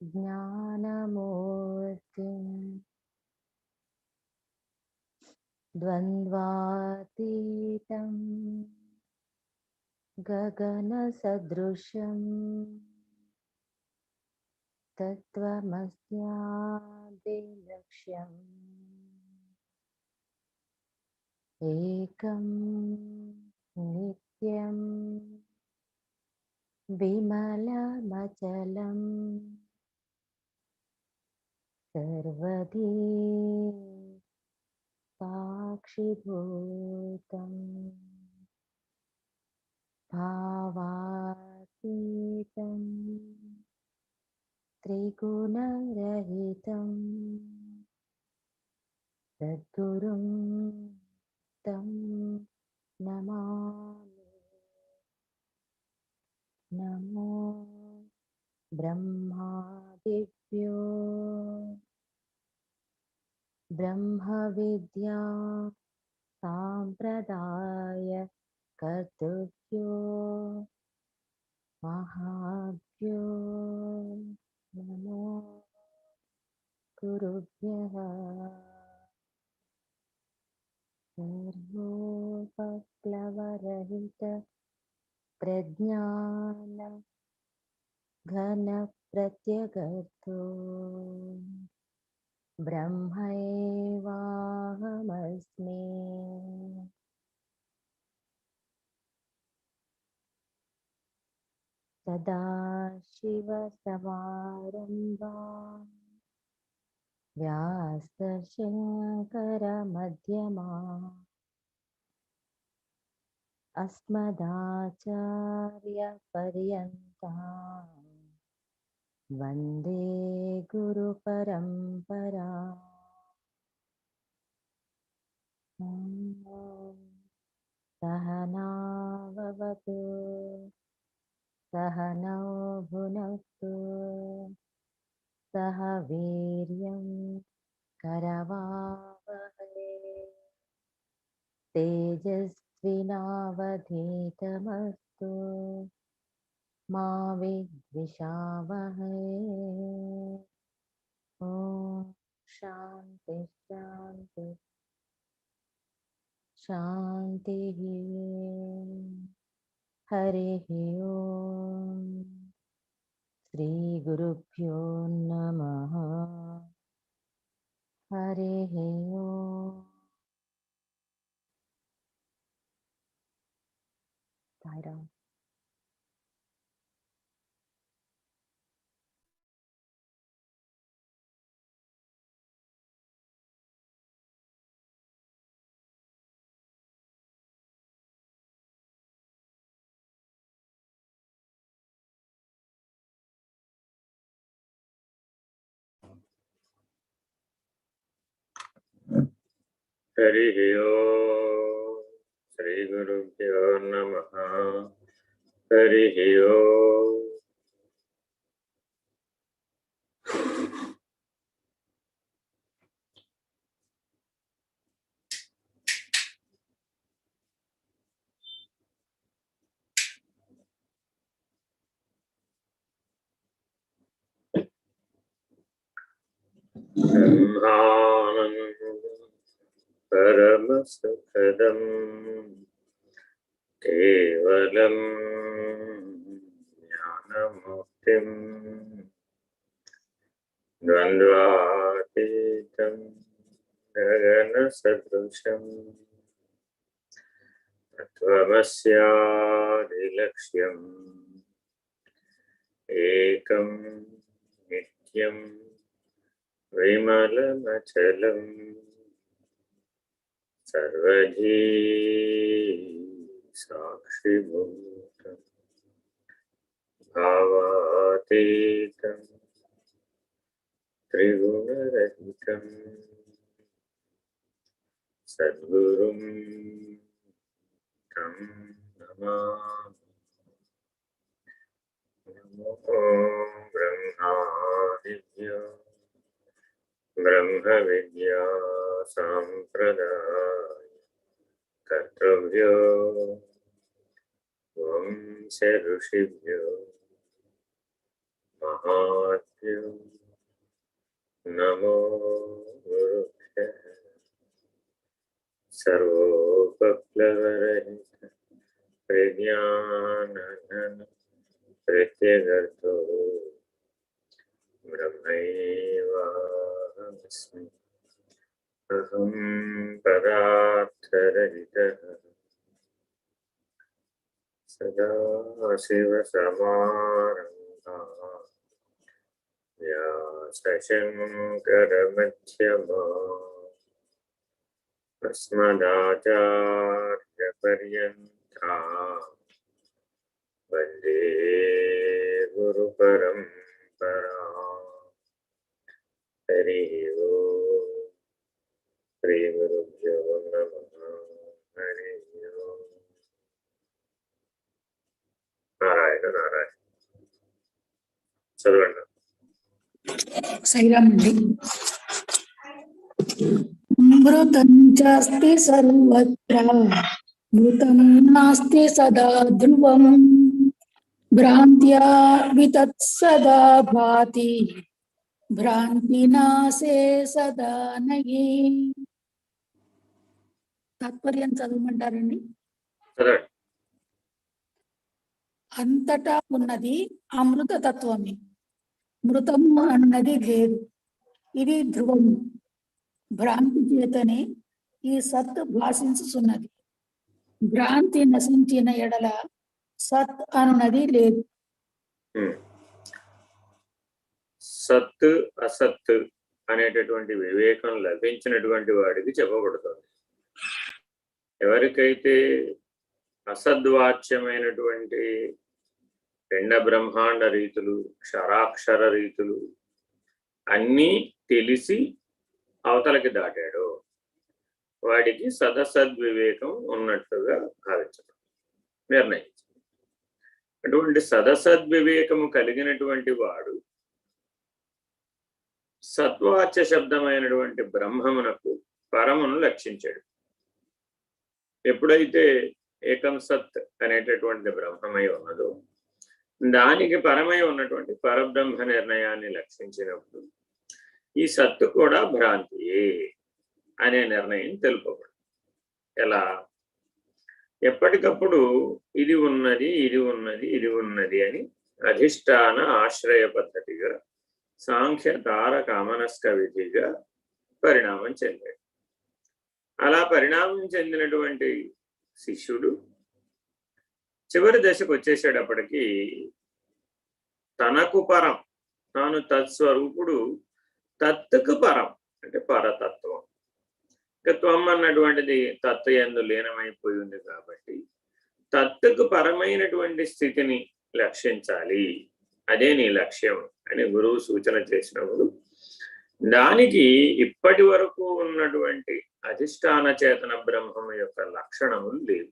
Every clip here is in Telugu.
ज्ञानमूर्तिं द्वन्द्वातीतं गगनसदृशं तत्त्वमस्यादिलक्ष्यम् एकं नित्यं विमलमचलं सर्वधी साक्षिभूतं भावातीतं त्रिगुणरहितं सद्गुरुं तं नमामि। नमो ब्रह्मादिभ्यो ब्रह्मविद्या साम्प्रदाय कर्तृभ्यो महाभ्यो नमो गुरुभ्यः। सर्वोपप्लवरहित प्रज्ञान घन प्रत्यगर्तो ब्रह्मैवाहमस्मि। सदाशिवसमारम्भां व्यासशङ्करमध्यमाम् अस्मदाचार्यपर्यन्तां वन्दे गुरुपरम्पराम्। सहनाववतु सहनौ भुनक्तु सह वीर्यं करवावहै तेजस्विनावधीतमस्तु मा विद्विषावहै। ॐ शान्ति शान्ति शान्तिः। हरिः ओम्। श्रीगुरुभ्यो नमः। हरिः ओम्। साईराम। हरिः ओम् श्री गुरुभ्यो नमः। हरिः ओम्। ब्रह्मानन्दं परमसुखदं केवलं ज्ञानमुक्तिं द्वन्द्वातीतं गगनसदृशं तत्त्वमस्यादिलक्ष्यम् एकं नित्यं विमलमचलं सर्वधी साक्षिभूतं भावातीतं त्रिगुणरहितं सद्गुरुं तं नमामि। नमो ब्रह्मादिभ्यो ब्रह्मविद्या साम्प्रदाय कर्तृभ्यो वंश ऋषिभ्यो महात्म्यं नमो गुरुभ्यः सर्वोपप्लवरहित प्रज्ञानघन प्रत्यगर्थो ब्रह्मैवाहमस्मि अहं पदार्थरहितः सदाशिवसमारम्भाः व्यासशङ्करमध्यमाः अस्मदाचार्यपर्यन्ताः वन्दे गुरुपरम्पराः हरिः ओम् श्रीगुरुभ्यो नमः हरिः ओम् నారాయణ నారాయణ చదవండి. సైరామండి. మృతం చాస్తి సర్వత్ర మృతం నాస్తి సదా ధ్రువం భ్రాంత్యా వితత్సదా భాతి భ్రాంతి నాశే సదా నయే. తాత్పర్యం చదవమంటారండి? చదవండి. అంతటా ఉన్నది అమృత తత్వమే, మృతము అన్నది లేదు, ఇది ధ్రువము. భ్రాంతి చేతనే ఈ సత్ భాషించుచున్నది. భ్రాంతి నశించిన ఎడల సత్ అనున్నది లేదు. సత్ అసత్ అనేటటువంటి వివేకం లభించినటువంటి వాడికి చెప్పబడుతుంది. ఎవరికైతే అసద్వాచ్యమైనటువంటి పిండ బ్రహ్మాండ రీతులు, క్షరాక్షర రీతులు అన్నీ తెలిసి అవతలకి దాటాడో వాడికి సదసద్వివేకం ఉన్నట్టుగా భావించడం నిర్ణయించింది. అటువంటి సదసద్వివేకము కలిగినటువంటి వాడు సత్వాచ్య శబ్దమైనటువంటి బ్రహ్మమునకు పరమును లక్షించాడు. ఎప్పుడైతే ఏకం సత్ అనేటటువంటి బ్రహ్మమై ఉన్నదో దానికి పరమై ఉన్నటువంటి పరబ్రహ్మ నిర్ణయాన్ని లక్షించినప్పుడు ఈ సత్తు కూడా భ్రాంతియే అనే నిర్ణయం తెలుపబడు. ఎలా? ఎప్పటికప్పుడు ఇది ఉన్నది, ఇది ఉన్నది, ఇది ఉన్నది అని అధిష్టాన ఆశ్రయ పద్ధతిగా సాంఖ్య తారక అమనస్క విధిగా పరిణామం చెందాడు. అలా పరిణామం చెందినటువంటి శిష్యుడు చివరి దశకు వచ్చేసేటప్పటికీ తనకు పరం, తాను తత్స్వరూపుడు, తత్తుకు పరం అంటే పరతత్వం. ఇక త్వం అన్నటువంటిది తత్తు యందు లీనమైపోయి ఉంది కాబట్టి తత్తుకు పరమైనటువంటి స్థితిని లక్షించాలి, అదే నీ లక్ష్యం అని గురువు సూచన చేసినప్పుడు దానికి ఇప్పటి వరకు ఉన్నటువంటి అధిష్టాన చేతన బ్రహ్మం యొక్క లక్షణములు లేవు.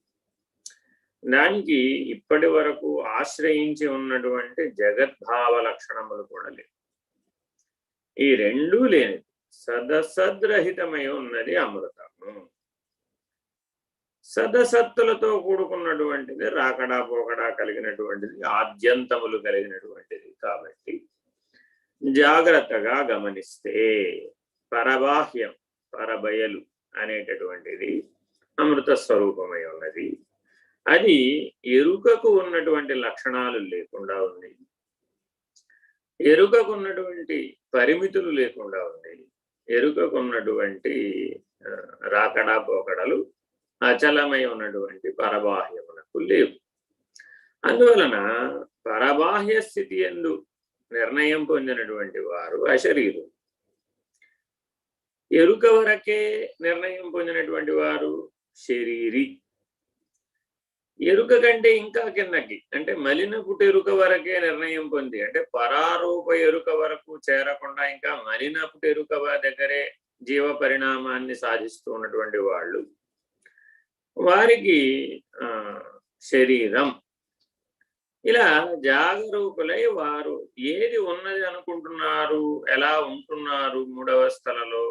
దానికి ఇప్పటి వరకు ఆశ్రయించి ఉన్నటువంటి జగద్భావ లక్షణములు కూడా లేవు. ఈ రెండూ లేనిది సదసద్రహితమై ఉన్నది అమృతము. సదసత్తులతో కూడుకున్నటువంటిది, రాకడా పోకడా కలిగినటువంటిది, ఆద్యంతములు కలిగినటువంటిది. కాబట్టి జాగ్రత్తగా గమనిస్తే పరబాహ్యం, పరబయలు అనేటటువంటిది అమృత స్వరూపమై ఉన్నది. అది ఎరుకకు ఉన్నటువంటి లక్షణాలు లేకుండా ఉంది, ఎరుకకు ఉన్నటువంటి పరిమితులు లేకుండా ఉంది, ఎరుకకు ఉన్నటువంటి రాకడా పోకడలు అచలమై ఉన్నటువంటి పరబాహ్యమునకు లేవు. అందువలన పరబాహ్య స్థితి యందు నిర్ణయం పొందినటువంటి వారు అశరీరు. ఎరుక వరకే నిర్ణయం పొందినటువంటి వారు శరీరి. ఎరుక కంటే ఇంకా కిందకి అంటే మలినపుట ఎరుక వరకే నిర్ణయం పొంది, అంటే పరారూప ఎరుక వరకు చేరకుండా ఇంకా మలినపుట ఎరుక దగ్గరే జీవ పరిణామాన్ని సాధిస్తూ ఉన్నటువంటి వాళ్ళు, వారికి శరీరం. ఇలా జాగరూకులై వారు ఏది ఉన్నది అనుకుంటున్నారు, ఎలా ఉంటున్నారు, మూడవస్థలలో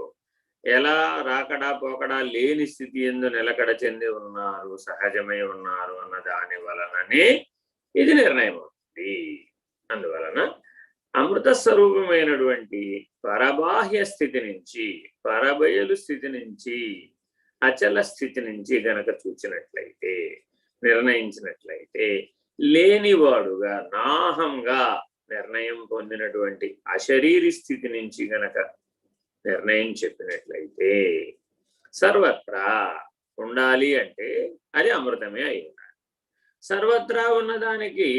ఎలా రాకడా పోకడా లేని స్థితి యందు నిలకడ చెంది ఉన్నారు, సహజమై ఉన్నారు అన్న దాని వలననే ఇది నిర్ణయం అవుతుంది. అందువలన అమృత స్వరూపమైనటువంటి పరబాహ్య స్థితి నుంచి, పరబయలు స్థితి నుంచి, అచల స్థితి నుంచి గనక చూచినట్లయితే, నిర్ణయించినట్లయితే, లేనివాడుగా నాహంగా నిర్ణయం పొందినటువంటి అశరీరి స్థితి నుంచి గనక నిర్ణయం చెప్పినట్లయితే, సర్వత్రా ఉండాలి అంటే అది అమృతమే అయి ఉండాలి. సర్వత్రా ఉన్నదానికి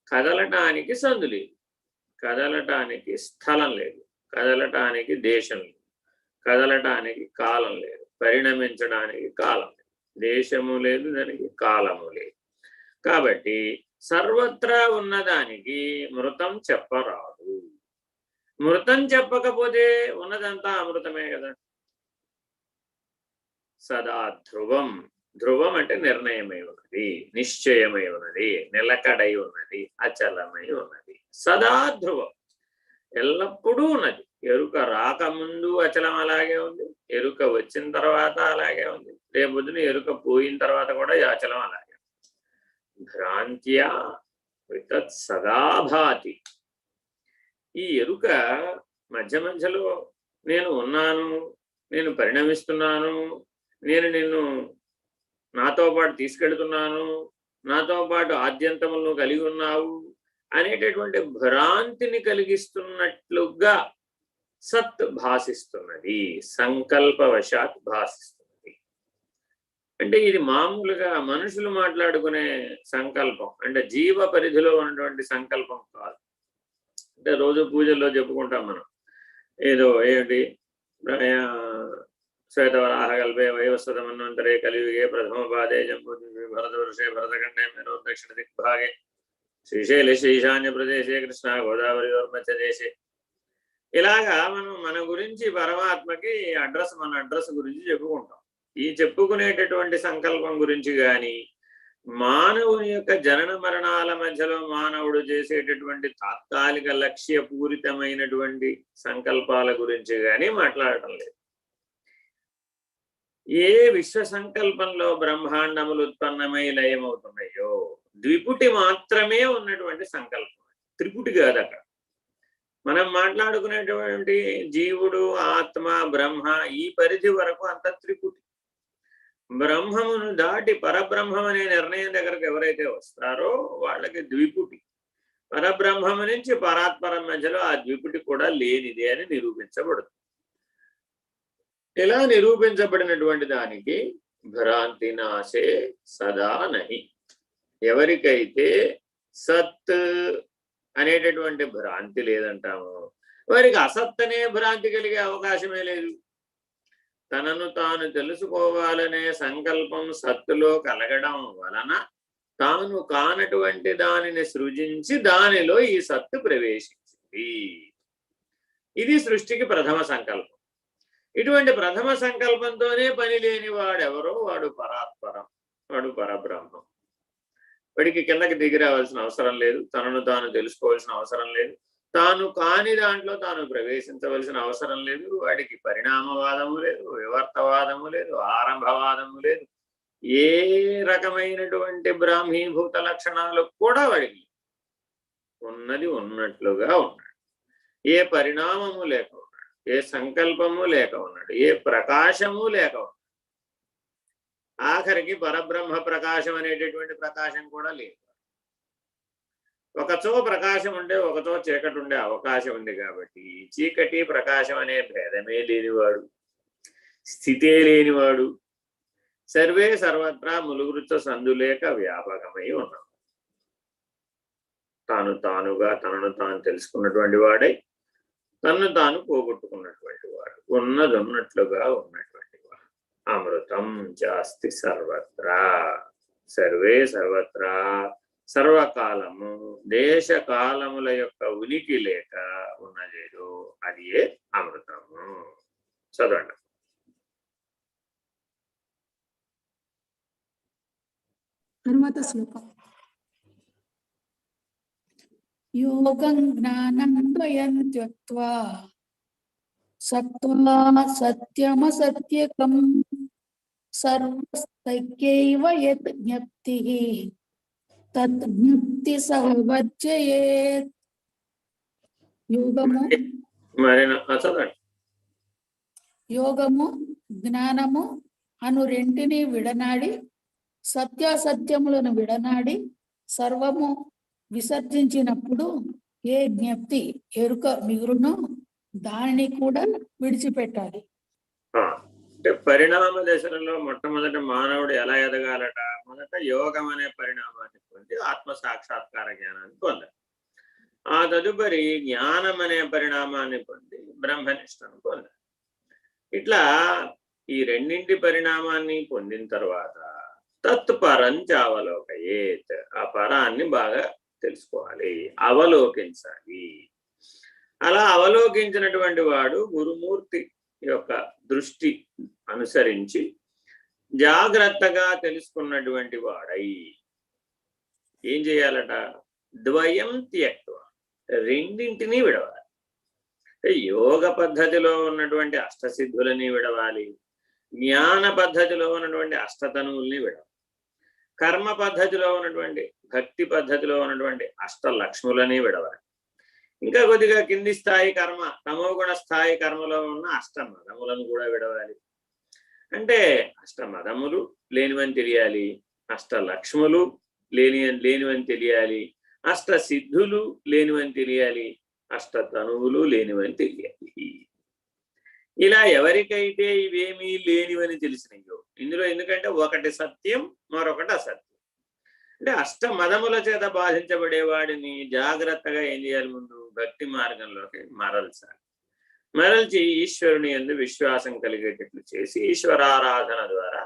కదలటానికి సందు లేదు, కదలటానికి స్థలం లేదు, కదలటానికి దేశం లేదు, కదలటానికి కాలం లేదు, పరిణమించడానికి కాలం లేదు, దేశము లేదు, దానికి కాలము లేదు. కాబట్టి సర్వత్రా ఉన్నదానికి మృతం చెప్పరాదు. మృతం చెప్పకపోతే ఉన్నదంతా అమృతమే కదా. సదా ధ్రువం, ధ్రువం అంటే నిర్ణయమై ఉన్నది, నిశ్చయమై ఉన్నది, నిలకడై ఉన్నది, అచలమై ఉన్నది. సదా ధ్రువం, ఎల్లప్పుడూ ఉన్నది. ఎరుక రాకముందు అచలం అలాగే ఉంది, ఎరుక వచ్చిన తర్వాత అలాగే ఉంది, రేపొద్దున ఎరుక పోయిన తర్వాత కూడా ఈ అచలం అలాగే. భ్రాంత్యా వితత్ సదా భాతి. ఈ ఎరుక మధ్య మధ్యలో నేను ఉన్నాను, నేను పరిణమిస్తున్నాను, నేను నిన్ను నాతో పాటు తీసుకెళ్తున్నాను, నాతో పాటు ఆద్యంతములను కలిగి ఉన్నావు అనేటటువంటి భ్రాంతిని కలిగిస్తున్నట్లుగా సత్ భాషిస్తున్నది, సంకల్పవశాత్ భాషిస్తున్నది. అంటే ఇది మామూలుగా మనుషులు మాట్లాడుకునే సంకల్పం, అంటే జీవ పరిధిలో ఉన్నటువంటి సంకల్పం కాదు. అంటే రోజు పూజల్లో చెప్పుకుంటాం మనం, ఏదో ఏమిటి శ్వేతవరాహకల్పే వైవస్వతమన్వంతరే కలియుగే ప్రథమ పాదే జంబూద్వీపే భరతవర్షే భరతఖండే మేరో దక్షిణ దిగ్భాగే శ్రీశైలస్య ఈశాన్య ప్రదేశే కృష్ణా గోదావరియోర్మధ్య దేశే. ఇలాగా మనం మన గురించి పరమాత్మకి అడ్రస్, మన అడ్రస్ గురించి చెప్పుకుంటాం. ఈ చెప్పుకునేటటువంటి సంకల్పం గురించి కానీ, మానవుని యొక్క జనన మరణాల మధ్యలో మానవుడు చేసేటటువంటి తాత్కాలిక లక్ష్య పూరితమైనటువంటి సంకల్పాల గురించి కానీ మాట్లాడటం లేదు. ఏ విశ్వ సంకల్పంలో బ్రహ్మాండములు ఉత్పన్నమై లయమవుతున్నాయో ద్విపుటి మాత్రమే ఉన్నటువంటి సంకల్పం, త్రిపుటి కాదు. అక్కడ మనం మాట్లాడుకునేటువంటి జీవుడు, ఆత్మ, బ్రహ్మ, ఈ పరిధి వరకు అంత త్రిపుటి. బ్రహ్మమును దాటి పరబ్రహ్మం అనే నిర్ణయం దగ్గరకు ఎవరైతే వస్తారో వాళ్ళకి ద్విపుటి. పరబ్రహ్మము నుంచి పరాత్పరం మధ్యలో ఆ ద్విపుటి కూడా లేనిదే అని నిరూపించబడుతుంది. ఇలా నిరూపించబడినటువంటి దానికి భ్రాంతి నాశే సదా నహి. ఎవరికైతే సత్ అనేటటువంటి భ్రాంతి లేదంటామో వారికి అసత్ అనే భ్రాంతి కలిగే అవకాశమే లేదు. తనను తాను తెలుసుకోవాలనే సంకల్పం సత్తులో కలగడం వలన తాను కానటువంటి దానిని సృజించి దానిలో ఈ సత్తు ప్రవేశించింది. ఇది సృష్టికి ప్రథమ సంకల్పం. ఇటువంటి ప్రథమ సంకల్పంతోనే పని లేని వాడెవరో వాడు పరాత్పరం, వాడు పరబ్రహ్మం. వాడికి కిందకి దిగి రావాల్సిన అవసరం లేదు, తనను తాను తెలుసుకోవాల్సిన అవసరం లేదు, తాను కాని దాంట్లో తాను ప్రవేశించవలసిన అవసరం లేదు. వాడికి పరిణామవాదము లేదు, వివర్తవాదము లేదు, ఆరంభవాదము లేదు, ఏ రకమైనటువంటి బ్రాహ్మీభూత లక్షణాలు కూడా వాడికి ఉన్నది ఉన్నట్లుగా ఉన్నాడు. ఏ పరిణామము లేక ఉన్నాడు, ఏ సంకల్పము లేక ఉన్నాడు, ఏ ప్రకాశము లేక ఉన్నాడు. ఆఖరికి పరబ్రహ్మ ప్రకాశం అనేటటువంటి ప్రకాశం కూడా లేదు. ఒకచో ప్రకాశం ఉండే, ఒకచో చీకటి ఉండే అవకాశం ఉంది. కాబట్టి చీకటి ప్రకాశం అనే భేదమే లేనివాడు, స్థితే లేనివాడు, సర్వే సర్వత్రా ములుగురుచ సందులేక వ్యాపకమై ఉన్నాడు. తాను తానుగా తనను తాను తెలుసుకున్నటువంటి వాడై తనను తాను పోగొట్టుకున్నటువంటి వాడు, ఉన్నది ఉన్నట్లుగా ఉన్నటువంటి వాడు. అమృతం జాస్తి సర్వత్రా, సర్వే సర్వత్రా, సర్వకాలము దేశ కాలముల యొక్క ఉనికి లేక ఉన్నదేదో అది ఏ అమృతము. చదవండి. తరువాత శ్లోకం. యోగం జ్ఞానం ద్వయం త్యక్త్వా సత్వా సత్యమసత్యకం సర్వస్తైక్యైవ యత్ జ్ఞప్తిః తత్ జ్ఞప్తి సహ వర్జయేత్. యోగము మరి చదవండి. యోగము జ్ఞానము అను రెంటిని విడనాడి సత్యాసత్యములను విడనాడి సర్వము విసర్జించినప్పుడు ఏ జ్ఞప్తి ఎరుక మిగులునో దానిని కూడా విడిచిపెట్టాలి. అంటే పరిణామ దశలలో మొట్టమొదట మానవుడు ఎలా ఎదగాలట? మొదట యోగం అనే పరిణామాన్ని పొంది ఆత్మ సాక్షాత్కార జ్ఞానాన్ని పొందాలి. ఆ తదుపరి జ్ఞానం అనే పరిణామాన్ని పొంది బ్రహ్మనిష్టను పొందాలి. ఇట్లా ఈ రెండింటి పరిణామాన్ని పొందిన తర్వాత తత్పరంచావలోకయేత్, ఆ పరాన్ని బాగా తెలుసుకోవాలి, అవలోకించాలి. అలా అవలోకించినటువంటి వాడు గురుమూర్తి యొక్క దృష్టి అనుసరించి జాగ్రత్తగా తెలుసుకున్నటువంటి వాడై ఏం చేయాలట? ద్వయం త్యక్త్వ, రెండింటినీ విడవాలి. యోగ పద్ధతిలో ఉన్నటువంటి అష్టసిద్ధులని విడవాలి, జ్ఞాన పద్ధతిలో ఉన్నటువంటి అష్టతనువుల్ని విడవాలి, కర్మ పద్ధతిలో ఉన్నటువంటి భక్తి పద్ధతిలో ఉన్నటువంటి అష్టలక్ష్ములని విడవాలి. ఇంకా కొద్దిగా కింది స్థాయి కర్మ, తమోగుణ స్థాయి కర్మలో ఉన్న అష్టమదములను కూడా విడవాలి. అంటే అష్టమదములు లేనివని తెలియాలి, అష్టలక్ష్ములు లేనివని తెలియాలి, అష్టసిద్ధులు లేనివని తెలియాలి, అష్టతనువులు లేనివని తెలియాలి. ఇలా ఎవరికైతే ఇవేమీ లేనివని తెలిసినాయో ఇందులో, ఎందుకంటే ఒకటి సత్యం మరొకటి అసత్యం, అంటే అష్టమదముల చేత బాధించబడేవాడిని జాగ్రత్తగా ఏం చేయాలి? ముందు భక్తి మార్గంలోకి మరల్చాలి. మరల్చి ఈశ్వరుని యందు విశ్వాసం కలిగేటట్లు చేసి ఈశ్వరారాధన ద్వారా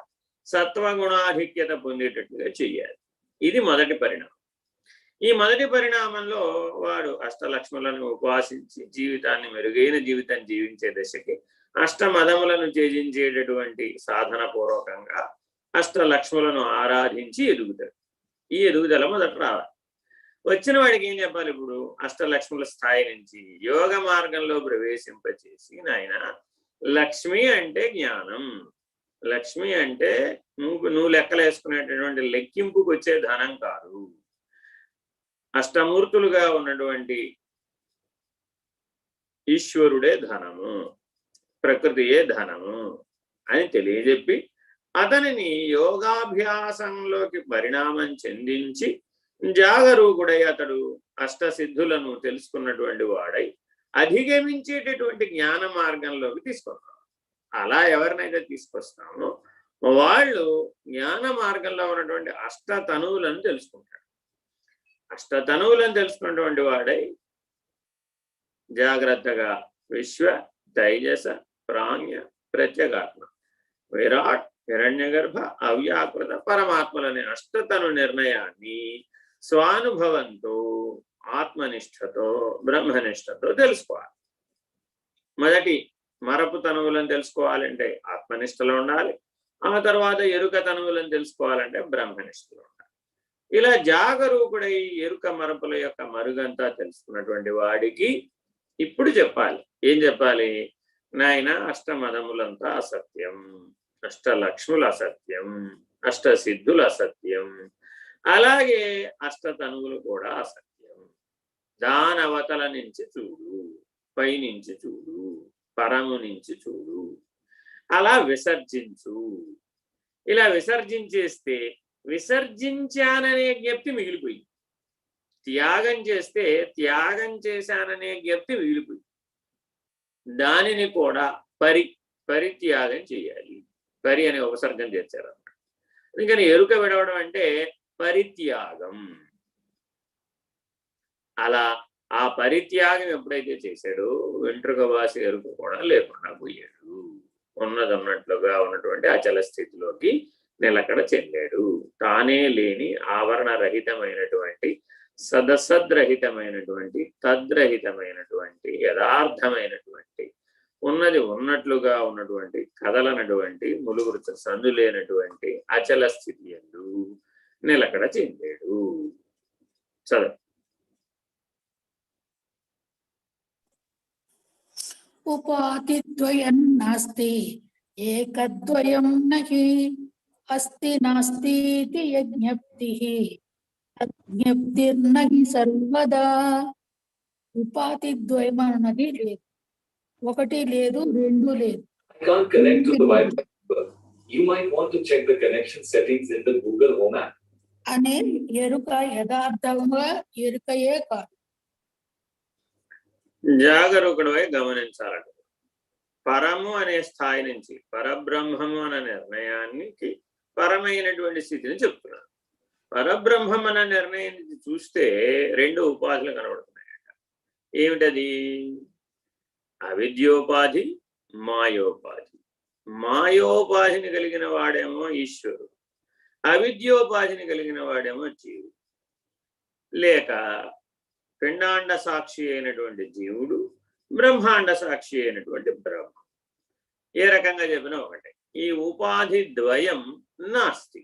సత్వగుణాధిక్యత పొందేటట్లుగా చెయ్యాలి. ఇది మొదటి పరిణామం. ఈ మొదటి పరిణామంలో వాడు అష్టలక్ష్ములను ఉపాసించి జీవితాన్ని మెరుగైన జీవితం జీవించే దశకి అష్టమదములను త్యజించేటటువంటి సాధన పూర్వకంగా అష్టలక్ష్ములను ఆరాధించి ఎదుగుతాడు. ఈ ఎదుగుదల మొదట రావాలి. వచ్చిన వాడికి ఏం చెప్పాలి? ఇప్పుడు అష్టలక్ష్ముల స్థాయి నుంచి యోగ మార్గంలో ప్రవేశింపచేసి, నాయన లక్ష్మి అంటే జ్ఞానం, లక్ష్మి అంటే నువ్వు లెక్కలేసుకునేటటువంటి లెక్కింపుకు వచ్చే ధనం కాదు, అష్టమూర్తులుగా ఉన్నటువంటి ఈశ్వరుడే ధనము, ప్రకృతియే ధనము అని తెలియజెప్పి అతనిని యోగాభ్యాసంలోకి పరిణామం చెందించి జాగరూకుడై అతడు అష్టసిద్ధులను తెలుసుకున్నటువంటి వాడై అధిగమించేటటువంటి జ్ఞాన మార్గంలోకి తీసుకొస్తాం. అలా ఎవరినైతే తీసుకొస్తామో వాళ్ళు జ్ఞాన మార్గంలో ఉన్నటువంటి అష్టతనువులను తెలుసుకుంటాడు. అష్టతనువులను తెలుసుకున్నటువంటి వాడై జాగ్రత్తగా విశ్వ, తైజస, ప్రాజ్ఞ, ప్రత్యేగాత్మ, విరాట్, హిరణ్యగర్భ, అవ్యాకృత పరమాత్మలనే అష్టతను నిర్ణయాన్ని స్వానుభవంతో, ఆత్మనిష్టతో, బ్రహ్మనిష్టతో తెలుసుకోవాలి. మొదటి మరపు తనువులను తెలుసుకోవాలంటే ఆత్మనిష్టలో ఉండాలి, ఆ తర్వాత ఎరుక తనువులను తెలుసుకోవాలంటే బ్రహ్మనిష్టలో ఉండాలి. ఇలా జాగరూకుడై ఎరుక మరపుల యొక్క మరుగంతా తెలుసుకున్నటువంటి వాడికి ఇప్పుడు చెప్పాలి. ఏం చెప్పాలి? నాయన అష్టమదములంతా అసత్యం, అష్టలక్ష్ములు అసత్యం, అష్టసిద్ధులు అసత్యం, అలాగే అష్టతనువులు కూడా అసత్యం. దాని అవతల నుంచి చూడు, పైనుంచి చూడు, పరము నుంచి చూడు, అలా విసర్జించు. ఇలా విసర్జించేస్తే విసర్జించాననే జ్ఞప్తి మిగిలిపోయింది, త్యాగం చేస్తే త్యాగం చేశాననే జ్ఞప్తి మిగిలిపోయింది. దానిని కూడా పరిత్యాగం చేయాలి. పరి అనే ఉపసర్గం చేర్చారు. అందుకని ఎరుక విడవడం అంటే పరిత్యాగం. అలా ఆ పరిత్యాగం ఎప్పుడైతే చేశాడో వెంట్రుక వాసి ఎరుక కూడా లేకుండా పోయాడు. ఉన్నదన్నట్లుగా ఉన్నటువంటి అచల స్థితిలోకి నిలకడ చెందాడు. తానే లేని ఆవరణ రహితమైనటువంటి, సదసద్రహితమైనటువంటి, తద్రహితమైనటువంటి, యథార్థమైనటువంటి, ఉన్నది ఉన్నట్లుగా ఉన్నటువంటి, కదలనటువంటి, ములుగురు సందు లేనటువంటి అచల స్థితి యందు నిలకడ చెందాడు. చదువు. ఉపాధిద్వయం నాస్తి ఏకద్వయం నహి అస్తి నాస్తి యజ్ఞప్తిః అజ్ఞప్తిర్నహి సర్వదా. ఉపాధి ద్వయం అన్నది లేదు. ఒకటి లేదు, రెండు లేదు. I can't connect to the Wi-Fi. You might want to check the connection settings in the Google Home app. అనే ఎరుక యథార్థంగా ఎరుకయే కాదు. జాగరూకుడవై గమనించాలట. పరము అనే స్థాయి నుంచి పరబ్రహ్మము అనే నిర్ణయానికి పరమైనటువంటి స్థితిని చెప్తున్నాను. పరబ్రహ్మం అనే నిర్ణయం చూస్తే రెండు ఉపాధులు కనబడుతున్నాయట. ఏమిటది? అవిద్యోపాధి, మాయోపాధి. మాయోపాధిని కలిగిన వాడేమో ఈశ్వరుడు, అవిద్యోపాధిని కలిగిన వాడేమో జీవుడు. లేక పిండాండ సాక్షి అయినటువంటి జీవుడు, బ్రహ్మాండ సాక్షి అయినటువంటి బ్రహ్మ. ఏ రకంగా చెప్పినా ఒకటే. ఈ ఉపాధి ద్వయం నాస్తి.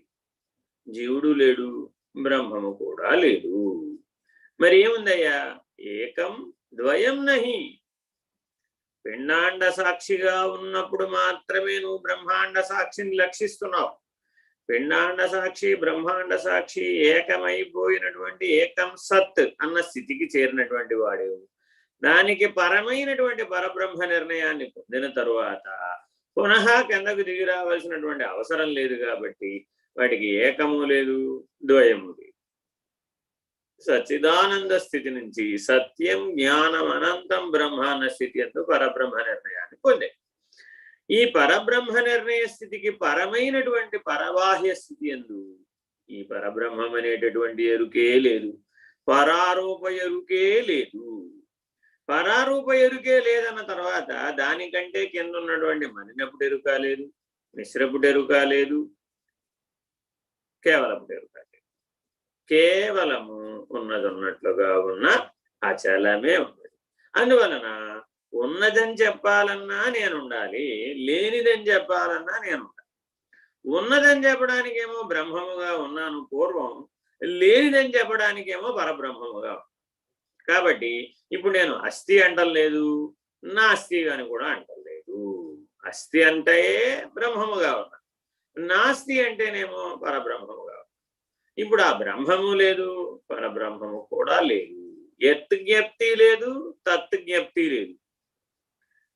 జీవుడు లేడు, బ్రహ్మము కూడా లేదు. మరి ఏముందయ్యా? ఏకం ద్వయం నహి. పిండాండ సాక్షిగా ఉన్నప్పుడు మాత్రమే నువ్వు బ్రహ్మాండ సాక్షిని లక్షిస్తున్నావు. పిండాండ సాక్షి, బ్రహ్మాండ సాక్షి ఏకమైపోయినటువంటి ఏకం సత్ అన్న స్థితికి చేరినటువంటి వాడు దానికి పరమైనటువంటి పరబ్రహ్మ నిర్ణయాన్ని పొందిన తరువాత పునః కిందకు దిగి రావాల్సినటువంటి అవసరం లేదు. కాబట్టి వాటికి ఏకము లేదు, ద్వయము లేదు. సచ్చిదానంద స్థితి నుంచి సత్యం, జ్ఞానం, అనంతం బ్రహ్మ అన్న స్థితి ఎందు పరబ్రహ్మ నిర్ణయాన్ని పొందే. ఈ పరబ్రహ్మ నిర్ణయ స్థితికి పరమైనటువంటి పరబాహ్య స్థితి ఎందు ఈ పరబ్రహ్మం అనేటటువంటి ఎరుకే లేదు, పరారూప ఎరుకే లేదు. పరారూప ఎరుకే లేదన్న తర్వాత దానికంటే కింద ఉన్నటువంటి మనినప్పుడు ఎరుక లేదు, మిశ్రపుడు ఎరుక లేదు, కేవలపుడు ఎరుక లేదు. కేవలము ఉన్నది ఉన్నట్లుగా ఉన్న అచలమే ఉన్నది. అందువలన ఉన్నదని చెప్పాలన్నా నేను ఉండాలి, లేనిదని చెప్పాలన్నా నేను ఉండాలి. ఉన్నదని చెప్పడానికేమో బ్రహ్మముగా ఉన్నాను పూర్వం, లేనిదని చెప్పడానికేమో పరబ్రహ్మముగా. కాబట్టి ఇప్పుడు నేను అస్థి అంటలేదు, నాస్తి అని కూడా అంటలేదు. అస్థి అంటే బ్రహ్మముగా ఉన్నా, నాస్తి అంటేనేమో పరబ్రహ్మముగా. ఇప్పుడు ఆ బ్రహ్మము లేదు, పరబ్రహ్మము కూడా లేదు. ఎత్ జ్ఞప్తి లేదు, తత్ జ్ఞప్తి లేదు.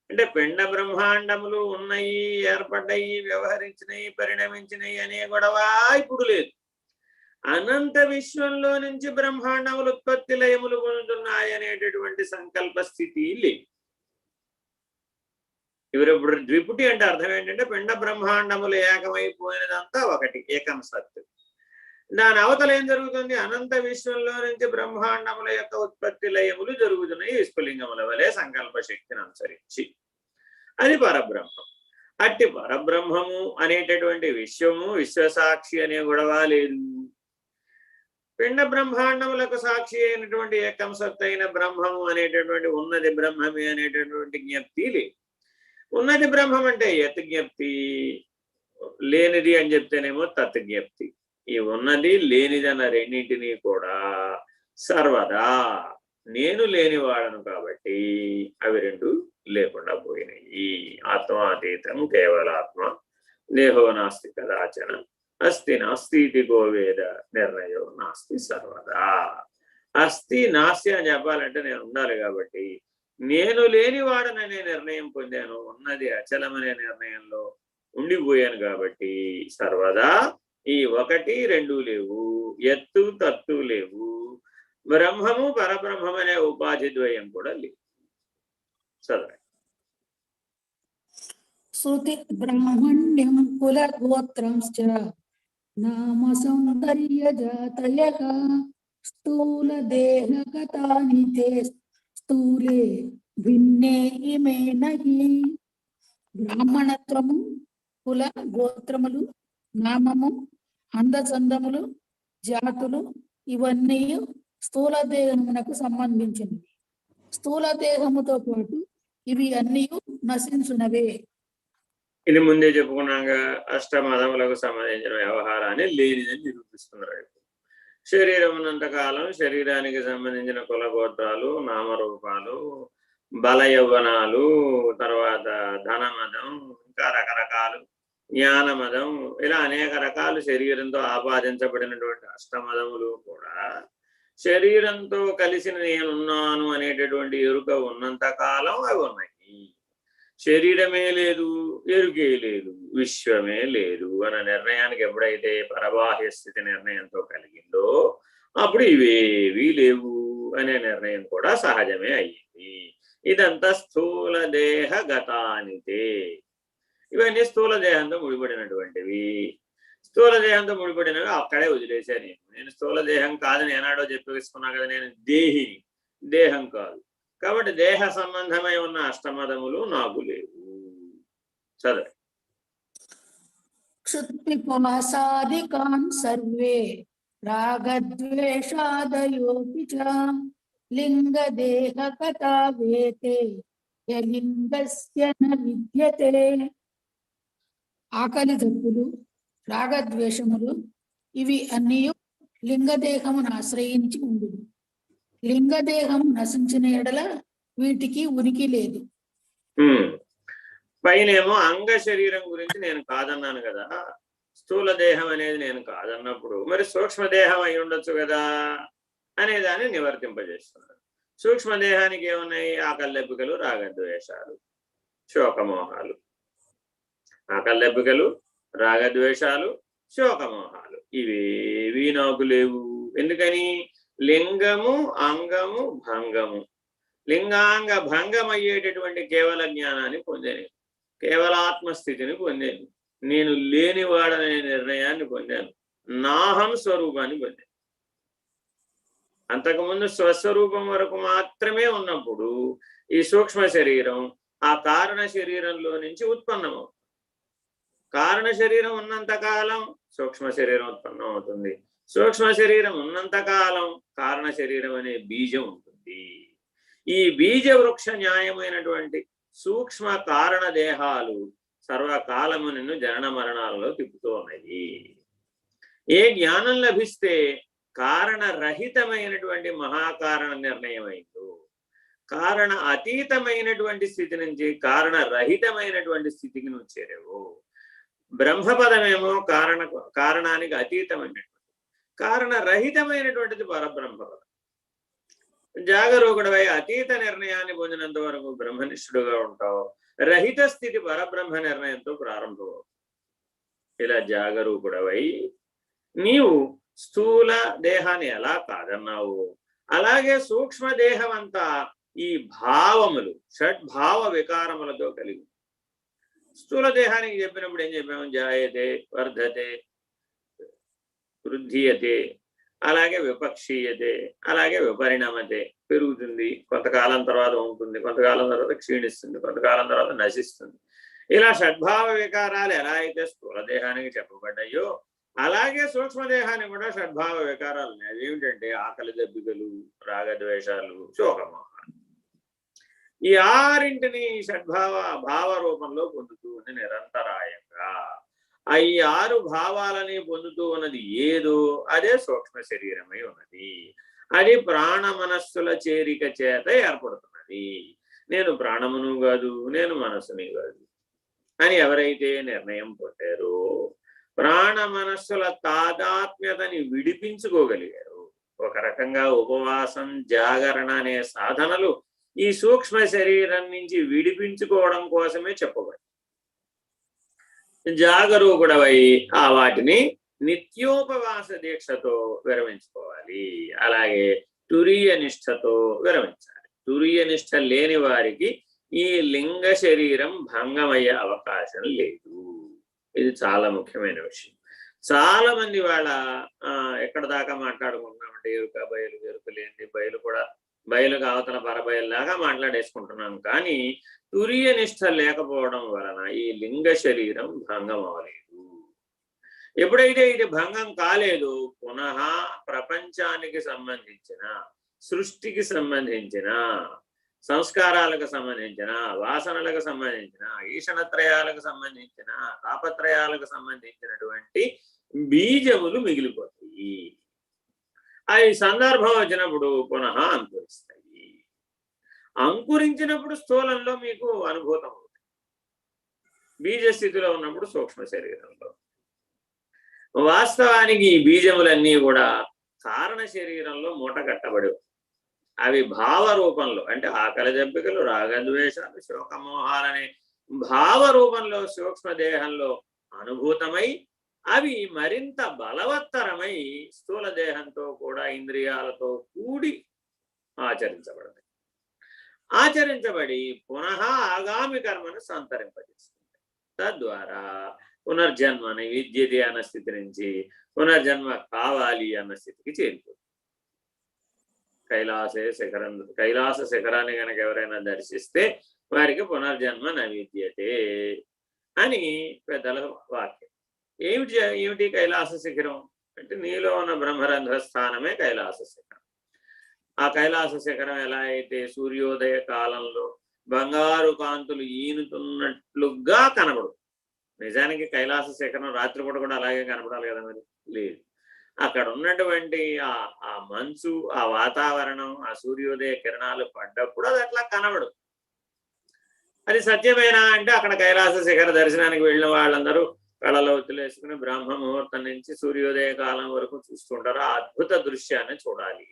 అంటే పిండ బ్రహ్మాండములు ఉన్నాయి, ఏర్పడ్డాయి, వ్యవహరించినాయి, పరిణమించినాయి అనే గొడవ ఇప్పుడు లేదు. అనంత విశ్వంలో నుంచి బ్రహ్మాండములు ఉత్పత్తి లయములు పొందుతున్నాయి అనేటటువంటి సంకల్ప స్థితి లేదు. ఇప్పుడు ద్విపుటి అంటే అర్థం ఏంటంటే పిండ బ్రహ్మాండములు ఏకమైపోయినదంతా ఒకటి, ఏకం సత్. దాని అవతల ఏం జరుగుతుంది? అనంత విశ్వంలో నుంచి బ్రహ్మాండముల యొక్క ఉత్పత్తి లయములు జరుగుతున్నాయి విశ్వలింగముల వలె సంకల్ప శక్తిని అనుసరించి. అది పరబ్రహ్మం. అట్టి పరబ్రహ్మము అనేటటువంటి విశ్వము, విశ్వసాక్షి అనే గొడవ లేదు. పిండ బ్రహ్మాండములకు సాక్షి అయినటువంటి ఏకం సత్ అయిన బ్రహ్మము అనేటటువంటి ఉన్నది బ్రహ్మమే అనేటటువంటి జ్ఞప్తి లేదు. ఉన్నది బ్రహ్మం అంటే యత్ జ్ఞప్తి, లేనిది అని చెప్తేనేమో తత్ జ్ఞప్తి. ఈ ఉన్నది లేనిదన్న రెండింటినీ కూడా సర్వదా నేను లేనివాడను కాబట్టి అవి రెండు లేకుండా పోయినాయి. ఆత్మాతీతం కేవలాత్మ, దేహో నాస్తి కదాచన, అస్తి నాస్తి గోవేద, నిర్ణయో నాస్తి సర్వదా. అస్తి నాస్తి అని చెప్పాలంటే నేను ఉండాలి కాబట్టి నేను లేనివాడననే నిర్ణయం పొందాను, ఉన్నది అచలమనే నిర్ణయంలో ఉండిపోయాను కాబట్టి సర్వదా ఈ ఒకటి రెండు లేవు, ఎత్తు తత్తు లేవు, బ్రహ్మము పరబ్రహ్మం అనే ఉపాధి ద్వయం కూడా లేవు. చదవండి. శృతి బ్రాహ్మణ్యం కుల గోత్రంశ్చ నామ సౌందర్య జాతయః స్థూల దేహగతాని తే స్థూలే భిన్నే ఇమే నహి. బ్రాహ్మణత్వము, కుల గోత్రములు, నామము, అందచందములు, జాతులు ఇవన్నీ స్థూల దేహమునకు సంబంధించినవి. స్థూల దేహముతో పాటు ఇవి అన్నీ నశించునవే. ఇది ముందే చెప్పుకున్నాక అష్టమదములకు సంబంధించిన వ్యవహారాన్ని లేనిదని నిరూపిస్తున్నారు. శరీరం ఉన్నంతకాలం శరీరానికి సంబంధించిన కులగోత్రాలు, నామరూపాలు, బల యవ్వనాలు, తర్వాత ధనమదం, ఇంకా రకరకాలు, జ్ఞానమదం, ఇలా అనేక రకాలు శరీరంతో ఆపాదించబడినటువంటి అష్టమదములు కూడా శరీరంతో కలిసి నేనున్నాను అనేటటువంటి ఎరుక ఉన్నంత కాలం అవి ఉన్నాయి. శరీరమే లేదు, ఎరుకే లేదు, విశ్వమే లేదు అన్న నిర్ణయానికి ఎప్పుడైతే పరబాహ్య స్థితి నిర్ణయంతో కలిగిందో అప్పుడు ఇవేవి లేవు అనే నిర్ణయం కూడా సహజమే అయ్యింది. ఇదంతా స్థూల దేహ గతానితే. ఇవన్నీ స్థూల దేహంతో ముడిపడినటువంటివి. స్థూల దేహంతో ముడిపడినవి అక్కడే వదిలేశాను. నేను స్థూల దేహం కాదని ఏనాడో చెప్పేసుకున్నా కదా, నేను దేహిని, దేహం కాదు. కాబట్టి దేహ సంబంధమై ఉన్న అష్టమదములు నాకు లేవు. చదవండి. క్షుత్పిపాసాదికాన్ సర్వే రాగద్వేషాదయోపి చ లింగదేహకథా వేతే యలింగస్య న విద్యతే. ఆకలి దప్పులు, రాగద్వేషములు ఇవి అన్నీ లింగదేహమును ఆశ్రయించి ఉండు. లింగదేహం నశించిన ఎడల వీటికి ఉనికి లేదు. పైనేమో అంగ శరీరం గురించి నేను కాదన్నాను కదా, స్థూల దేహం అనేది నేను కాదన్నప్పుడు మరి సూక్ష్మదేహం అయి ఉండొచ్చు కదా అనేదాన్ని నివర్తింపజేస్తున్నాను. సూక్ష్మదేహానికి ఏమున్నాయి? ఆకల్లెబ్బికలు, రాగద్వేషాలు, శోకమోహాలు. ఆకల్లెబ్బికలు, రాగద్వేషాలు, శోకమోహాలు ఇవేవి నాకు లేవు. ఎందుకని? లింగము, అంగము, భంగము. లింగాంగ భంగం అయ్యేటటువంటి కేవల జ్ఞానాన్ని పొందాను, కేవలాత్మస్థితిని పొందాను, నేను లేనివాడనే నిర్ణయాన్ని పొందాను, నాహం స్వరూపాన్ని పొందాను. అంతకుముందు స్వస్వరూపం వరకు మాత్రమే ఉన్నప్పుడు ఈ సూక్ష్మ శరీరం ఆ కారణ శరీరంలో నుంచి ఉత్పన్నమవుతుంది. కారణ శరీరం ఉన్నంతకాలం సూక్ష్మ శరీరం ఉత్పన్నం అవుతుంది. సూక్ష్మ శరీరం ఉన్నంతకాలం కారణ శరీరం అనే బీజం ఉంటుంది. ఈ బీజ వృక్ష న్యాయమైనటువంటి సూక్ష్మ కారణ దేహాలు సర్వకాలము నిన్ను జనన మరణాలలో తిప్పుతూ ఉన్నాయి. ఏ జ్ఞానం లభిస్తే కారణరహితమైనటువంటి మహాకారణ నిర్ణయం అయిందో, కారణ అతీతమైనటువంటి స్థితి నుంచి కారణరహితమైనటువంటి స్థితికి నువ్వు చేరేవు. బ్రహ్మపదమేమో కారణానికి అతీతమైనటువంటి, కారణరహితమైనటువంటిది పరబ్రహ్మపదం. జాగరూకుడవై అతీత నిర్ణయాన్ని పొందినంత వరకు బ్రహ్మనిష్ఠుడుగా ఉంటావు. రహిత స్థితి పరబ్రహ్మ నిర్ణయంతో ప్రారంభమవు. ఇలా జాగరూకుడవై నీవు స్థూల దేహాన్ని ఎలా కాదన్నావు, అలాగే సూక్ష్మదేహం అంతా ఈ భావములు, షడ్భావ వికారములతో కలిగి. స్థూల దేహానికి చెప్పినప్పుడు ఏం చెప్పాము? జాయతే, వర్ధతే, వృద్ధియతే, అలాగే విపక్షీయతే, అలాగే విపరిణామతే, పెరుగుతుంది, కొంతకాలం తర్వాత ఉంటుంది, కొంతకాలం తర్వాత క్షీణిస్తుంది, కొంతకాలం తర్వాత నశిస్తుంది. ఇలా షడ్భావ వికారాలు ఎలా అయితే స్థూల దేహానికి చెప్పబడ్డాయో అలాగే సూక్ష్మదేహానికి కూడా షడ్భావ వికారాలు ఉన్నాయి. అదేమిటంటే ఆకలి దప్పికలు, రాగద్వేషాలు, శోకమోహాలు. ఈ ఆరింటిని షడ్భావ భావ రూపంలో పొందుతూ ఉంది నిరంతరాయంగా. ఈ 6 భావాలని పొందుతూ ఉన్నది ఏదో అదే సూక్ష్మ శరీరమై ఉన్నది. అది ప్రాణ మనస్సుల చేరిక చేత ఏర్పడుతున్నది. నేను ప్రాణమును కాదు, నేను మనస్సుని కాదు అని ఎవరైతే నిర్ణయం పొందారో, ప్రాణ మనస్సుల తాదాత్మ్యతని విడిపించుకోగలిగారు. ఒక రకంగా ఉపవాసం, జాగరణ అనే సాధనలు ఈ సూక్ష్మ శరీరం నుంచి విడిపించుకోవడం కోసమే చెప్పబడి. జాగరూకుడవై ఆ వాటిని నిత్యోపవాస దీక్షతో విరమించుకోవాలి. అలాగే తురీయ నిష్ఠతో విరమించాలి. తురీయ నిష్ఠ లేని వారికి ఈ లింగ శరీరం భంగమయ్యే అవకాశం లేదు. ఇది చాలా ముఖ్యమైన విషయం. చాలా మంది వాళ్ళ ఎక్కడ దాకా మాట్లాడుకుంటున్నామంటే ఎరుక బయలు, ఎరుక లేని బయలు కూడా బయలుగా అవతల పరబయలులాగా మాట్లాడేసుకుంటున్నాం. కానీ తురీయ నిష్ఠ లేకపోవడం వలన ఈ లింగ శరీరం భంగం అవ్వలేదు. ఎప్పుడైతే ఇది భంగం కాలేదు, పునః ప్రపంచానికి సంబంధించిన, సృష్టికి సంబంధించిన, సంస్కారాలకు సంబంధించిన, వాసనలకు సంబంధించిన, ఈషణత్రయాలకు సంబంధించిన, తాపత్రయాలకు సంబంధించినటువంటి బీజములు మిగిలిపోతాయి. అవి సందర్భం వచ్చినప్పుడు పునః అంకురిస్తాయి. అంకురించినప్పుడు స్థూలంలో మీకు అనుభూతం అవుతుంది, బీజ స్థితిలో ఉన్నప్పుడు సూక్ష్మ శరీరంలో. వాస్తవానికి ఈ బీజములన్నీ కూడా కారణ శరీరంలో మూట కట్టబడి అవి భావ రూపంలో అంటే ఆకలి దెబ్బికలు రాగద్వేషాలు శోకమోహాలనే భావ రూపంలో సూక్ష్మదేహంలో అనుభూతమై అవి మరింత బలవత్తరమై స్థూల దేహంతో కూడా ఇంద్రియాలతో కూడి ఆచరించబడతాయి. ఆచరించబడి పునః ఆగామి కర్మను సంతరింపజేస్తుంది. తద్వారా పునర్జన్మని విద్యతే అన్న స్థితి నుంచి పునర్జన్మ కావాలి అన్న స్థితికి చేరుతుంది. కైలాస శిఖరాన్ని కనుక ఎవరైనా దర్శిస్తే వారికి పునర్జన్మ నవిద్యతే అని పెద్దల వాక్యం. ఏమిటి కైలాస శిఖరం అంటే నీలో ఉన్న బ్రహ్మరంధ్ర స్థానమే కైలాస శిఖరం. ఆ కైలాస శిఖరం ఎలా అయితే సూర్యోదయ కాలంలో బంగారు కాంతులు ఈనుతున్నట్లుగా కనబడు. నిజానికి కైలాస శిఖరం రాత్రిపూట కూడా అలాగే కనపడాలి కదా, మరి లేదు. అక్కడ ఉన్నటువంటి ఆ మంచు, ఆ వాతావరణం, ఆ సూర్యోదయ కిరణాలు పడ్డప్పుడు అది అట్లా కనబడు. అది సత్యమేనా అంటే అక్కడ కైలాస శిఖర దర్శనానికి వెళ్ళిన వాళ్ళందరూ కళలో ఒత్తులేసుకుని బ్రహ్మ ముహూర్తం నుంచి సూర్యోదయ కాలం వరకు చూస్తుంటారు. ఆ అద్భుత దృశ్యాన్ని చూడాలి.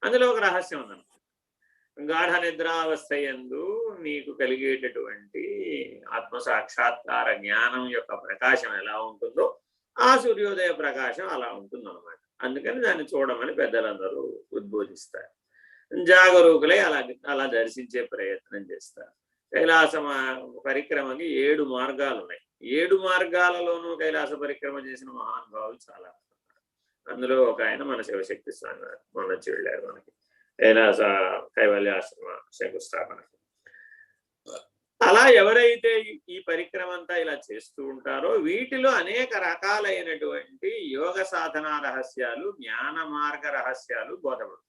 అందులో ఒక రహస్యం ఉందన్నమాట. గాఢ నిద్రావస్థ యందు నీకు కలిగేటటువంటి ఆత్మ సాక్షాత్కార జ్ఞానం యొక్క ప్రకాశం ఎలా ఉంటుందో ఆ సూర్యోదయ ప్రకాశం అలా ఉంటుందన్నమాట. అందుకని దాన్ని చూడమని పెద్దలందరూ ఉద్బోధిస్తారు. జాగరూకులై అలా దర్శించే ప్రయత్నం చేస్తారు. కైలాస పరిక్రమకి 7 మార్గాలు ఉన్నాయి. 7 మార్గాలలోనూ కైలాస పరిక్రమ చేసిన మహానుభావులు చాలా ఉన్నారు. అందులో ఒక ఆయన మన శివశక్తి స్వామి గారు మొన్న వెళ్ళారు మనకి కైలాస కైవల్యాశ్రమ శంకుస్థాపనకి. అలా ఎవరైతే ఈ పరిక్రమ అంతా ఇలా చేస్తూ ఉంటారో వీటిలో అనేక రకాలైనటువంటి యోగ సాధనా రహస్యాలు, జ్ఞాన మార్గ రహస్యాలు బోధపడుతుంది.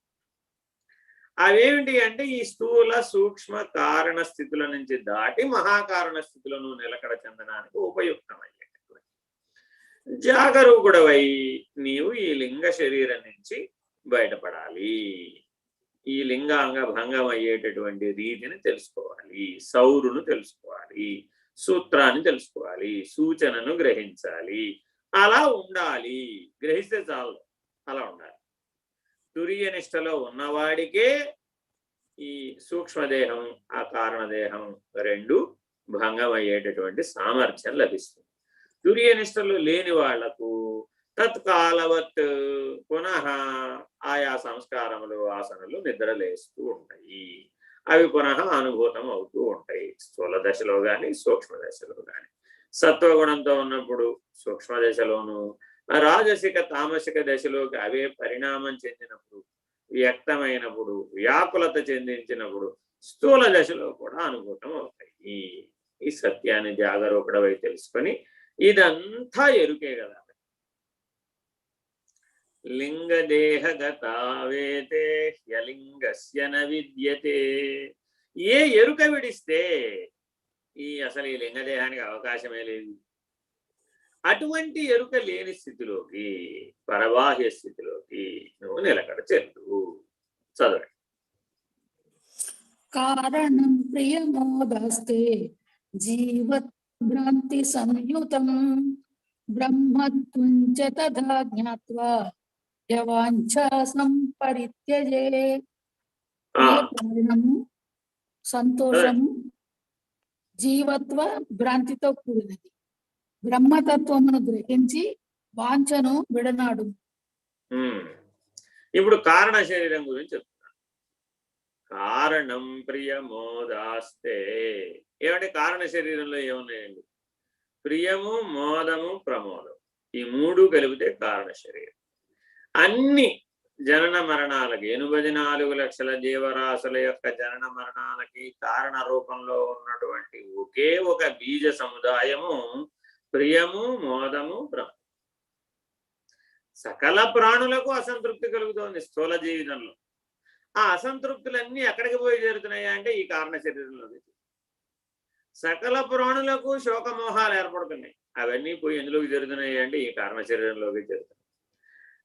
అవేమిటి అంటే ఈ స్థూల సూక్ష్మ కారణ స్థితుల నుంచి దాటి మహాకారణ స్థితులను నిలకడ చెందడానికి ఉపయుక్తమయ్యేటటువంటి జాగరూకుడవై నీవు ఈ లింగ శరీరం నుంచి బయటపడాలి. ఈ లింగాంగ భంగం అయ్యేటటువంటి రీతిని తెలుసుకోవాలి, సౌరును తెలుసుకోవాలి, సూత్రాన్ని తెలుసుకోవాలి, సూచనను గ్రహించాలి. అలా ఉండాలి. గ్రహిస్తే చాలు, అలా ఉండాలి. తురియ నిష్టలో ఉన్నవాడికే ఈ సూక్ష్మదేహం, ఆ కారణదేహం రెండు భంగం అయ్యేటటువంటి సామర్థ్యం లభిస్తుంది. తురియ నిష్టలో లేని వాళ్లకు తత్కాలవత్ పునః ఆయా సంస్కారములు, వాసనలు నిద్రలేస్తూ ఉంటాయి. అవి పునః అనుభూతం అవుతూ ఉంటాయి. స్థూల దశలో కానీ సూక్ష్మ దశలో కానీ. సత్వగుణంతో ఉన్నప్పుడు సూక్ష్మ దశలోను, రాజసిక తామసిక దశలోకి అవే పరిణామం చెందినప్పుడు, వ్యక్తమైనప్పుడు, వ్యాకులత చెందించినప్పుడు స్థూల దశలో కూడా అనుభూతం అవుతాయి. ఈ సత్యాన్ని జాగరూకుడవై తెలుసుకొని ఇదంతా ఎరుకే కదా. లింగదేహగతావేతే హ్యలింగస్య న విద్యతే. ఏ ఎరుక విడిస్తే అసలు ఈ లింగదేహానికి అవకాశమే లేదు. అటువంటి ఎరుక లేని స్థితిలోకి, పరబాహ్య స్థితిలోకి నువ్వు నిలకడ చెందు. చదవండి. కారణం ప్రియమోదస్తే జీవత్ భ్రాంతి సంయుతం బ్రహ్మత్వం చ తథా జ్ఞాత్వా యవాంఛా సంపరిత్యజే. కారణము సంతోషము జీవత్వ భ్రాంతితో కూడినది. బ్రహ్మతత్వమును గ్రహించి వాంఛను విడనాడు. ఇప్పుడు కారణ శరీరం గురించి చెప్తున్నాను. కారణం ప్రియమోదాస్తే. ఏమంటే కారణ శరీరంలో ఏమున్నాయండి? ప్రియము, మోదము, ప్రమోదం, ఈ మూడు కలిపితే కారణ శరీరం. అన్ని జనన మరణాలకి, 84 లక్షల జీవరాశుల యొక్క జనన మరణాలకి కారణ రూపంలో ఉన్నటువంటి ఒకే ఒక బీజ సముదాయము ప్రియము, మోదము, ప్రమోదం. సకల ప్రాణులకు అసంతృప్తి కలుగుతోంది స్థూల జీవితంలో. ఆ అసంతృప్తులన్నీ ఎక్కడికి పోయి చేరుతున్నాయా అంటే ఈ కారణ శరీరంలోకి. సకల ప్రాణులకు శోకమోహాలు ఏర్పడుతున్నాయి, అవన్నీ పోయి ఎందులోకి చేరుతున్నాయి అంటే ఈ కారణ శరీరంలోకి చేరుతున్నాయి.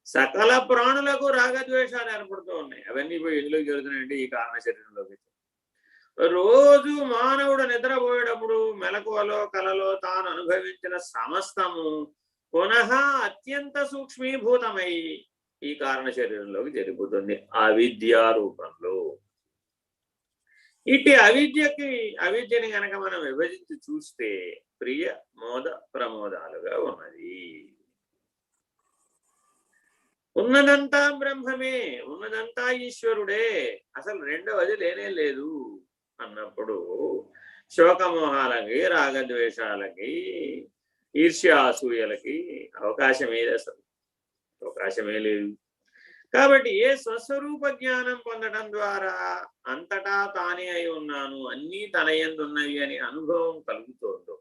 సకల ప్రాణులకు రాగద్వేషాలు ఏర్పడుతూ ఉన్నాయి, అవన్నీ పోయి ఎందులోకి చేరుతున్నాయి అంటే ఈ కారణ శరీరంలోకి. రోజు మానవుడు నిద్రపోయేటప్పుడు మెలకువలో కలలో తాను అనుభవించిన సమస్తము పునః అత్యంత సూక్ష్మీభూతమై ఈ కారణ శరీరంలోకి జరిగిపోతుంది అవిద్యా రూపంలో. ఇటు అవిద్యని గనక మనం విభజించి చూస్తే ప్రియ మోద ప్రమోదాలుగా ఉన్నది. ఉన్నదంతా బ్రహ్మమే, ఉన్నదంతా ఈశ్వరుడే, అసలు రెండవది లేనే లేదు అన్నప్పుడు శోకమోహాలకి, రాగద్వేషాలకి, ఈర్ష్యాసూయలకి అవకాశమే అసలు అవకాశమే లేదు. కాబట్టి ఏ స్వస్వరూప జ్ఞానం పొందడం ద్వారా అంతటా తానే అయి ఉన్నాను, అన్నీ తన యందు ఉన్నవి అని అనుభవం కలుగుతోందో,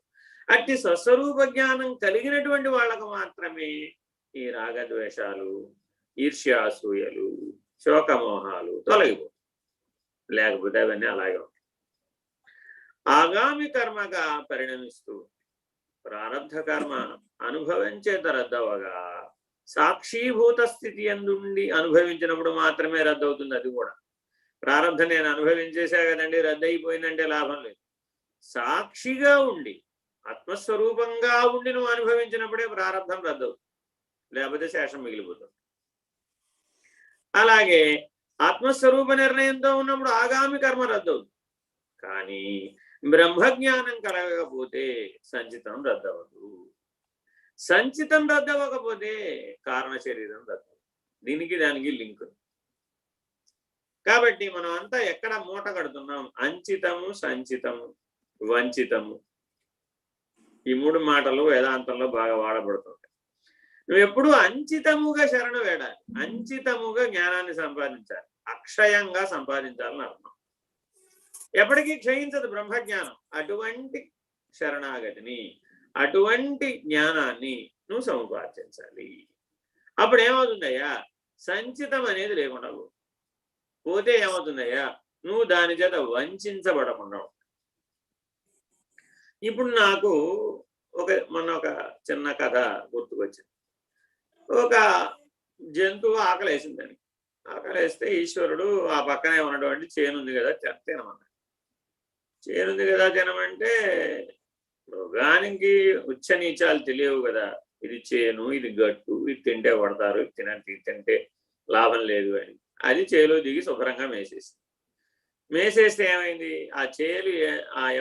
అట్టి స్వస్వరూప జ్ఞానం కలిగినటువంటి వాళ్ళకు మాత్రమే ఈ రాగద్వేషాలు, ఈర్ష్యాసూయలు, శోకమోహాలు తొలగిపోతాయి. లేకపోతే అవన్నీ అలాగే ఉంటాయి. ఆగామి కర్మగా పరిణమిస్తూ ప్రారబ్ధ కర్మ అనుభవం చేత రద్దవగా సాక్షీభూత స్థితి అందుండి అనుభవించినప్పుడు మాత్రమే రద్దవుతుంది. అది కూడా ప్రారబ్ధం నేను అనుభవించేసా కదండి, రద్దయిపోయిందంటే లాభం లేదు. సాక్షిగా ఉండి ఆత్మస్వరూపంగా ఉండి నువ్వు అనుభవించినప్పుడే ప్రారబ్ధం రద్దవుతుంది, లేకపోతే శేషం మిగిలిపోతుంది. అలాగే ఆత్మస్వరూప నిర్ణయంతో ఉన్నప్పుడు ఆగామి కర్మ రద్దవుతుంది. కానీ బ్రహ్మజ్ఞానం కలగకపోతే సంచితం రద్దవదు. సంచితం రద్దవకపోతే కారణ శరీరం రద్దవు. దీనికి దానికి లింక్. కాబట్టి మనం అంతా ఎక్కడ మూట కడుతున్నాం? అంచితము, సంచితము, వంచితము. ఈ మూడు మాటలు వేదాంతంలో బాగా వాడబడుతుంటాయి. నువ్వు ఎప్పుడు అంచితముగా శరణ వేడాలి, అంచితముగా జ్ఞానాన్ని సంపాదించాలి, అక్షయంగా సంపాదించాలని అర్థం. ఎప్పటికీ క్షయించదు బ్రహ్మజ్ఞానం. అటువంటి శరణాగతిని, అటువంటి జ్ఞానాన్ని నువ్వు సముపార్జించాలి. అప్పుడు ఏమవుతుందయ్యా? సంచితం అనేది లేకుండా పోతే ఏమవుతుందయ్యా? నువ్వు దాని చేత వంచబడకుండా. ఇప్పుడు నాకు మొన్న ఒక చిన్న కథ గుర్తుకొచ్చింది. ఒక జంతువు ఆకలేసిందని. ఆకలేస్తే ఈశ్వరుడు ఆ పక్కనే ఉన్నటువంటి చేనుంది కదా తినమన్నాడు. చేనుంది కదా తినమంటే మృగానికి ఉచ్చ నీచాలు తెలియవు కదా. ఇది చేను, ఇది గట్టు, ఇది తింటే పడతారు, ఇది తింటే లాభం లేదు అని అది చేలో దిగి శుభ్రంగా మేసేసింది. మేసేస్తే ఏమైంది? ఆ చేలు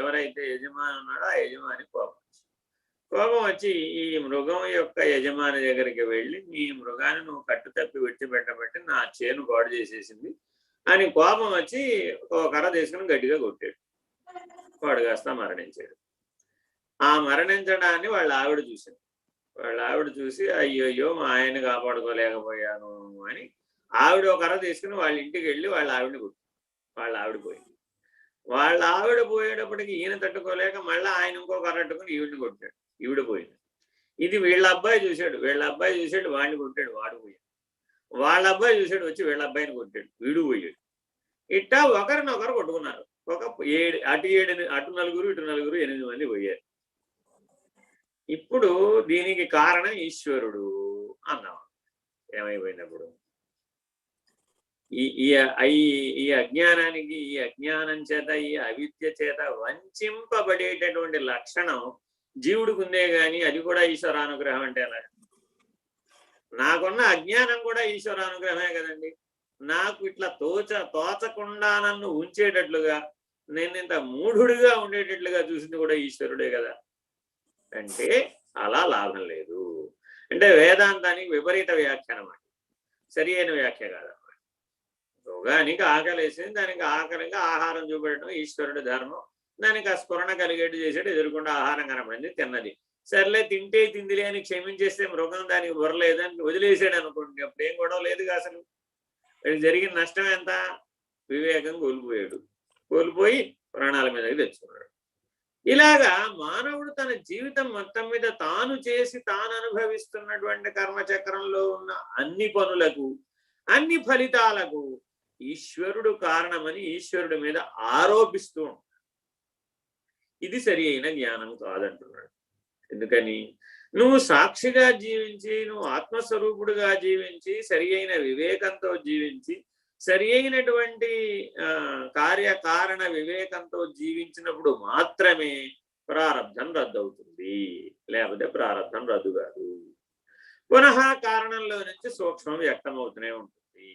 ఎవరైతే యజమాని ఉన్నాడో ఆ యజమాని కోపం వచ్చి ఈ మృగం యొక్క యజమాని దగ్గరికి వెళ్ళి, నీ మృగాన్ని నువ్వు కట్టు తప్పి విడిచిపెట్టబట్టి నా చేను పాడు చేసేసింది అని కోపం వచ్చి ఒక కర్ర తీసుకుని గట్టిగా కొట్టాడు. వాడు కాస్త మరణించాడు. ఆ మరణించడాన్ని వాళ్ళ ఆవిడ చూసింది. వాళ్ళ ఆవిడ చూసి అయ్యో మా ఆయన్ని కాపాడుకోలేకపోయాను అని ఆవిడ ఒక కర్ర తీసుకుని వాళ్ళ ఇంటికి వెళ్ళి వాళ్ళ ఆవిడని కొట్టి వాళ్ళ ఆవిడ పోయింది. వాళ్ళ ఆవిడ పోయేటప్పటికి ఈయన తట్టుకోలేక మళ్ళీ ఆయన ఇంకో కర్ర పట్టుకుని ఈవిడిని కొట్టాడు. ఈవిడ పోయింది. ఇది వీళ్ళ అబ్బాయి చూశాడు. వాడిని కొట్టాడు, వాడు పోయాడు. వాళ్ళ అబ్బాయి చూశాడు, వచ్చి వీళ్ళ అబ్బాయిని కొట్టాడు, వీడు పోయాడు. ఇట్టా ఒకరినొకరు కొట్టుకున్నారు. అటు నలుగురు ఇటు నలుగురు 8 మంది పోయారు. ఇప్పుడు దీనికి కారణం ఈశ్వరుడు అన్నాం. ఏమైపోయినప్పుడు ఈ అజ్ఞానానికి, ఈ అజ్ఞానం చేత, ఈ అవిద్య చేత వంచింపబడేటటువంటి లక్షణం జీవుడికి ఉందే గాని అది కూడా ఈశ్వరానుగ్రహం అంటే ఎలా? నాకున్న అజ్ఞానం కూడా ఈశ్వరానుగ్రహమే కదండి. నాకు ఇట్లా తోచకుండా నన్ను ఉంచేటట్లుగా, నేను ఇంత మూఢుడిగా ఉండేటట్లుగా చూసింది కూడా ఈశ్వరుడే కదా. అంటే అలా లాభం లేదు. అంటే వేదాంతానికి విపరీత వ్యాఖ్యానం అండి, సరి అయిన వ్యాఖ్య కాదన్నమాట. రోగానికి ఆకలేసింది, దానికి ఆకలిగా ఆహారం చూపెట్టడం ఈశ్వరుడి ధర్మం. దానికి ఆ స్ఫురణ కలిగేట్టు చేసాడు, ఎదురుకుండా ఆహారం కనపడింది, తిన్నది. సర్లే తింటే తిందిలే అని క్షమించేస్తే మృగం దానికి బుర్రలేదని వదిలేసాడు అనుకోండి, అప్పుడు ఏం గొడవ లేదుగా. అసలు జరిగిన నష్టం ఎంత? వివేకం కోల్పోయి ప్రాణాల మీదకి తెచ్చుకున్నాడు. ఇలాగా మానవుడు తన జీవితం మొత్తం మీద తాను చేసి తాను అనుభవిస్తున్నటువంటి కర్మచక్రంలో ఉన్న అన్ని పనులకు, అన్ని ఫలితాలకు ఈశ్వరుడు కారణమని ఈశ్వరుడి మీద ఆరోపిస్తూ ఉంటాడు. ఇది సరి అయిన జ్ఞానం కాదంటున్నాడు. ఎందుకని? నువ్వు సాక్షిగా జీవించి, నువ్వు ఆత్మస్వరూపుడుగా జీవించి, సరి అయిన వివేకంతో జీవించి, సరి అయినటువంటి కార్యకారణ వివేకంతో జీవించినప్పుడు మాత్రమే ప్రారబ్ధం రద్దవుతుంది. లేకపోతే ప్రారబ్ధం రద్దు కాదు. పునః కారణంలో నుంచి సూక్ష్మం వ్యక్తమవుతూనే ఉంటుంది.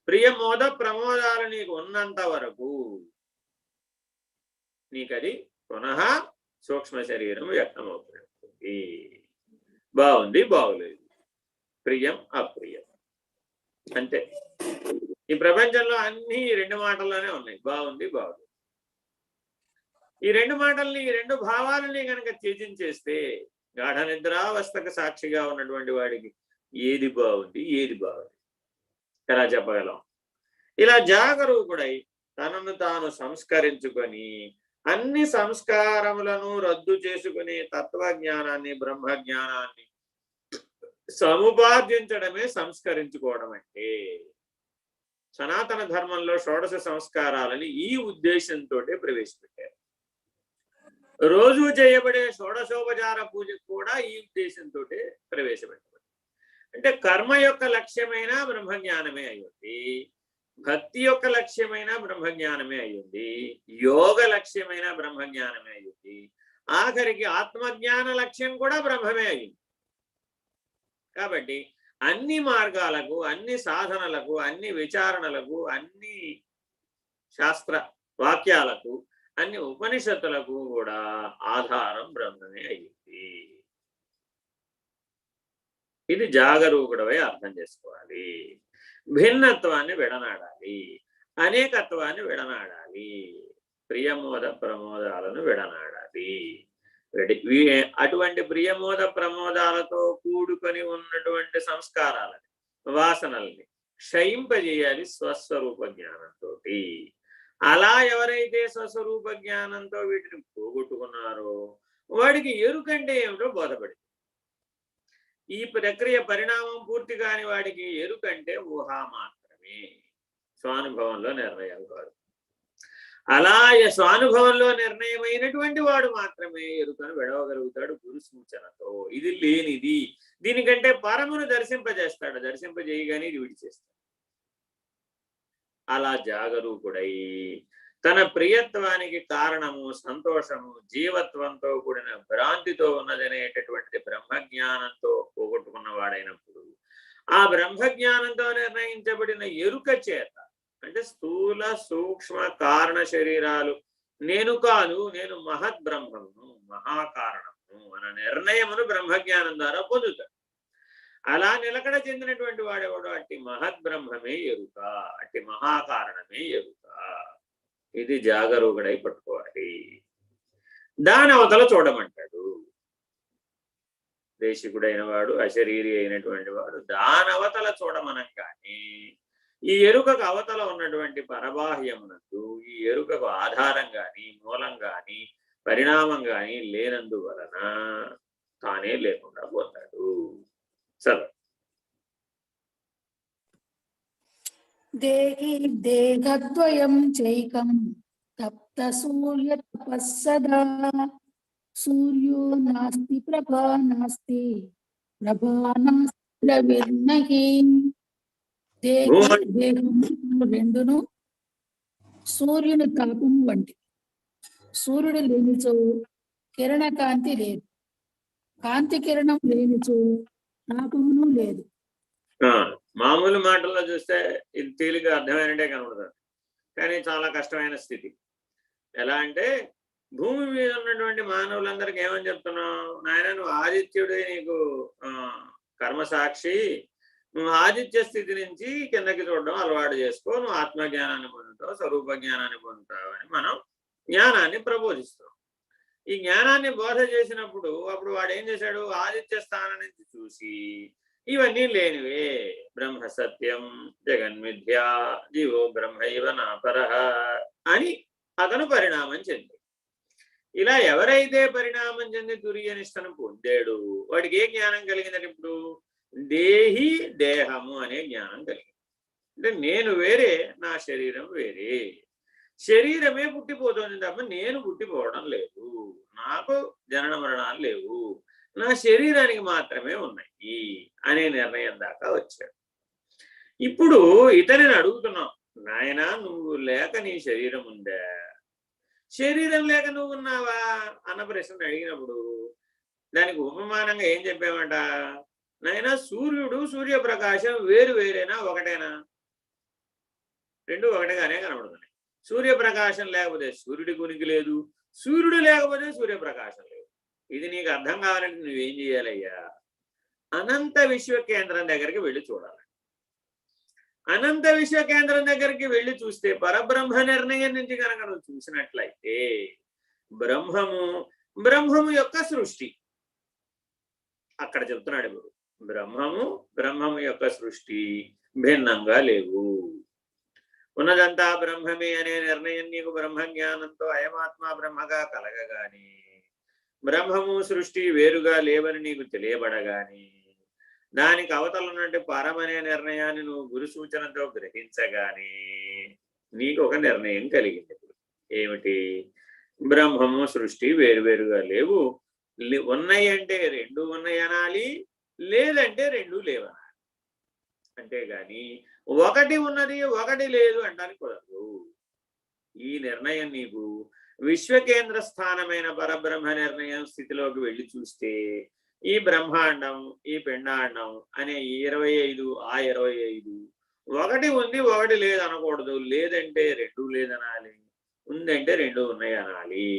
ప్రియమోద ప్రమోదాలు నీకు ఉన్నంత వరకు నీకది పునః సూక్ష్మ శరీరం వ్యక్తమవుతూనే ఉంటుంది. బాగుంది, బాగులేదు, ప్రియం అప్రియం, అంతే. ఈ ప్రపంచంలో అన్ని రెండు మాటల్లోనే ఉన్నాయి, బాగుంది, బాగుంది. ఈ రెండు మాటల్ని, ఈ రెండు భావాలని కనుక త్యజించేస్తే గాఢ నిద్రావస్థకు సాక్షిగా ఉన్నటువంటి వాడికి ఏది బాగుంది, ఏది బాగుంది ఎలా చెప్పగలం? ఇలా జాగరూకుడై తనను తాను సంస్కరించుకొని అన్ని సంస్కారములను రద్దు చేసుకుని తత్వజ్ఞానాన్ని, బ్రహ్మజ్ఞానాన్ని సముపార్జించడమే సంస్కరించుకోవడం అంటే. సనాతన ధర్మంలో షోడశ సంస్కారాలని ఈ ఉద్దేశంతో ప్రవేశపెట్టారు. రోజు చేయబడే షోడశోపచార పూజ కూడా ఈ ఉద్దేశంతో ప్రవేశపెట్టబడింది. అంటే కర్మ యొక్క లక్ష్యమైన బ్రహ్మజ్ఞానమే అయ్యింది, భక్తి యొక్క లక్ష్యమైన బ్రహ్మజ్ఞానమే అయ్యింది, యోగ లక్ష్యమైన బ్రహ్మజ్ఞానమే అయ్యింది, ఆఖరికి ఆత్మజ్ఞాన లక్ష్యం కూడా బ్రహ్మమే అయ్యింది. కాబట్టి అన్ని మార్గాలకు, అన్ని సాధనలకు, అన్ని విచారణలకు, అన్ని శాస్త్ర వాక్యాలకు, అన్ని ఉపనిషత్తులకు కూడా ఆధారం బ్రహ్మమే అయ్యింది. ఇది జాగరూకుడవై అర్థం చేసుకోవాలి. భిన్నత్వాన్ని విడనాడాలి, అనేకత్వాన్ని విడనాడాలి, ప్రియమోద ప్రమోదాలను విడనాడాలి. అటువంటి ప్రియమోద ప్రమోదాలతో కూడుకొని ఉన్నటువంటి సంస్కారాలని, వాసనల్ని క్షయింపజేయాలి స్వస్వరూప జ్ఞానంతో. అలా ఎవరైతే స్వస్వరూప జ్ఞానంతో వీటిని పోగొట్టుకున్నారో వాడికి ఎరుకంటే ఏమిటో బోధపడింది. ఈ ప్రక్రియ పరిణామం పూర్తి కాని వాడికి ఎరుకంటే ఊహ మాత్రమే, స్వానుభవంలో నిర్ణయం కాదు. అలా స్వానుభవంలో నిర్ణయమైనటువంటి వాడు మాత్రమే ఎరుకను విడవగలుగుతాడు గురు సూచనతో. ఇది లేనిది దీనికంటే పరమును దర్శింపజేస్తాడు, దర్శింపజేయగానే ఇది విడిచేస్తాడు. అలా జాగరూకుడై తన ప్రియత్వానికి కారణము సంతోషము జీవత్వంతో కూడిన భ్రాంతితో ఉన్నదనేటటువంటి బ్రహ్మజ్ఞానంతో పోగొట్టుకున్నవాడైనప్పుడు ఆ బ్రహ్మజ్ఞానంతో నిర్ణయించబడిన ఎరుక చేత, అంటే స్థూల సూక్ష్మ కారణ శరీరాలు నేను కాదు, నేను మహద్ బ్రహ్మమును, మహాకారణము అన్న నిర్ణయమును బ్రహ్మజ్ఞానం ద్వారా పొందుతాడు. అలా నిలకడ చెందినటువంటి వాడెవడు అట్టి మహద్ బ్రహ్మమే ఎరుక, అట్టి మహాకారణమే ఎరుక. ఇది జాగరూకుడై పట్టుకోవాలి. దాని అవతల చూడమంటాడు. దేశికుడైన వాడు, అశరీరి అయినటువంటి వాడు దాని అవతల చూడమనగానే ఈ ఎరుకకు అవతల ఉన్నటువంటి పరబాహ్యమునందు ఈ ఎరుకకు ఆధారం గాని, మూలం గాని, పరిణామం గాని లేనందువలన తానే లేకుండా పోతాడు. సరే, దేహి దేహద్వయం చైకం తప్త సూర్య తపస్సదా సూర్యో నాస్తి ప్రభా నాస్తి ప్రభా నాస్తి రవిర్నహి. దేహము రెండును సూర్యుని తాపము వంటి. సూర్యుడు లేనిచో కిరణ కాంతి లేదు, కాంతి కిరణం లేనిచో తాపమును లేదు. మామూలు మాటల్లో చూస్తే ఇది తేలిగా అర్థమైనట్టే కనబడుతుంది, కానీ చాలా కష్టమైన స్థితి. ఎలా అంటే భూమి మీద ఉన్నటువంటి మానవులందరికీ ఏమని చెప్తున్నావు, నాయన నువ్వు ఆదిత్యుడే నీకు కర్మసాక్షి, నువ్వు ఆదిత్య స్థితి నుంచి కిందకి చూడడం అలవాటు చేసుకో, నువ్వు ఆత్మజ్ఞానాన్ని పొందుతావు, స్వరూప జ్ఞానాన్ని పొందుతావు అని మనం జ్ఞానాన్ని ప్రబోధిస్తాం. ఈ జ్ఞానాన్ని బోధ చేసినప్పుడు అప్పుడు వాడు ఏం చేశాడు, ఆదిత్య స్థానం నుంచి చూసి ఇవన్నీ లేనివే, బ్రహ్మ సత్యం జగన్మిథ్యా జీవో బ్రహ్మైవ నాపరః అని అతను పరిణామం చెంది. ఇలా ఎవరైతే పరిణామం చెంది తురియనిష్టను పొందాడు వాడికి ఏ జ్ఞానం కలిగిందంటే ఇప్పుడు దేహి దేహము అనే జ్ఞానం కలిగింది. అంటే నేను వేరే, నా శరీరం వేరే, శరీరమే పుట్టిపోతుంది తప్ప నేను పుట్టిపోవడం లేదు, నాకు జనన మరణాలు లేవు, నా శరీరానికి మాత్రమే ఉన్నాయి అనే నిర్ణయం దాకా వచ్చాడు. ఇప్పుడు ఇతనిని అడుగుతున్నాం, నాయన నువ్వు లేక నీ శరీరం ఉందా, శరీరం లేక నువ్వు ఉన్నావా అన్న ప్రశ్న అడిగినప్పుడు దానికి ఉపమానంగా ఏం చెప్పామంట, నైనా సూర్యుడు సూర్యప్రకాశం వేరు వేరేనా ఒకటేనా? రెండు ఒకటిగానే కనబడుతున్నాయి. సూర్యప్రకాశం లేకపోతే సూర్యుడికి ఉనికి లేదు, సూర్యుడు లేకపోతే సూర్యప్రకాశం లేదు. ఇది నీకు అర్థం కావాలంటే నువ్వేం చేయాలయ్యా? అనంత విశ్వ కేంద్రం దగ్గరికి వెళ్ళి చూడాలి. అనంత విశ్వ కేంద్రం దగ్గరికి వెళ్ళి చూస్తే పరబ్రహ్మ నిర్ణయం నుంచి కనుక నువ్వు చూసినట్లయితే బ్రహ్మము యొక్క సృష్టి అక్కడ చెప్తున్నాడు. ఇప్పుడు బ్రహ్మము యొక్క సృష్టి భిన్నంగా లేవు. ఉన్నదంతా బ్రహ్మమే అనే నిర్ణయం నీకు బ్రహ్మజ్ఞానంతో అయమాత్మ బ్రహ్మగా కలగగాని, బ్రహ్మము సృష్టి వేరుగా లేవని నీకు తెలియబడగాని, దానికి అవతల ఉన్నట్టు పరమనే నిర్ణయాన్ని నువ్వు గురు సూచనతో గ్రహించగాని నీకు ఒక నిర్ణయం కలిగింది. ఏమిటి? బ్రహ్మము సృష్టి వేరువేరుగా లేవు, ఉన్నాయి అంటే రెండు ఉన్నాయి అనాలి, లేదంటే రెండు లేవనాలి. అంతేగాని ఒకటి ఉన్నది ఒకటి లేదు అనడానికి కుదరదు. ఈ నిర్ణయం నీకు విశ్వకేంద్ర స్థానమైన పరబ్రహ్మ నిర్ణయం స్థితిలోకి వెళ్ళి చూస్తే ఈ బ్రహ్మాండం, ఈ పిండాండం అనే 25 ఆ 25 ఒకటి ఉంది ఒకటి లేదు అనకూడదు. లేదంటే రెండు లేదనాలి, ఉందంటే రెండు ఉన్నాయి అనాలి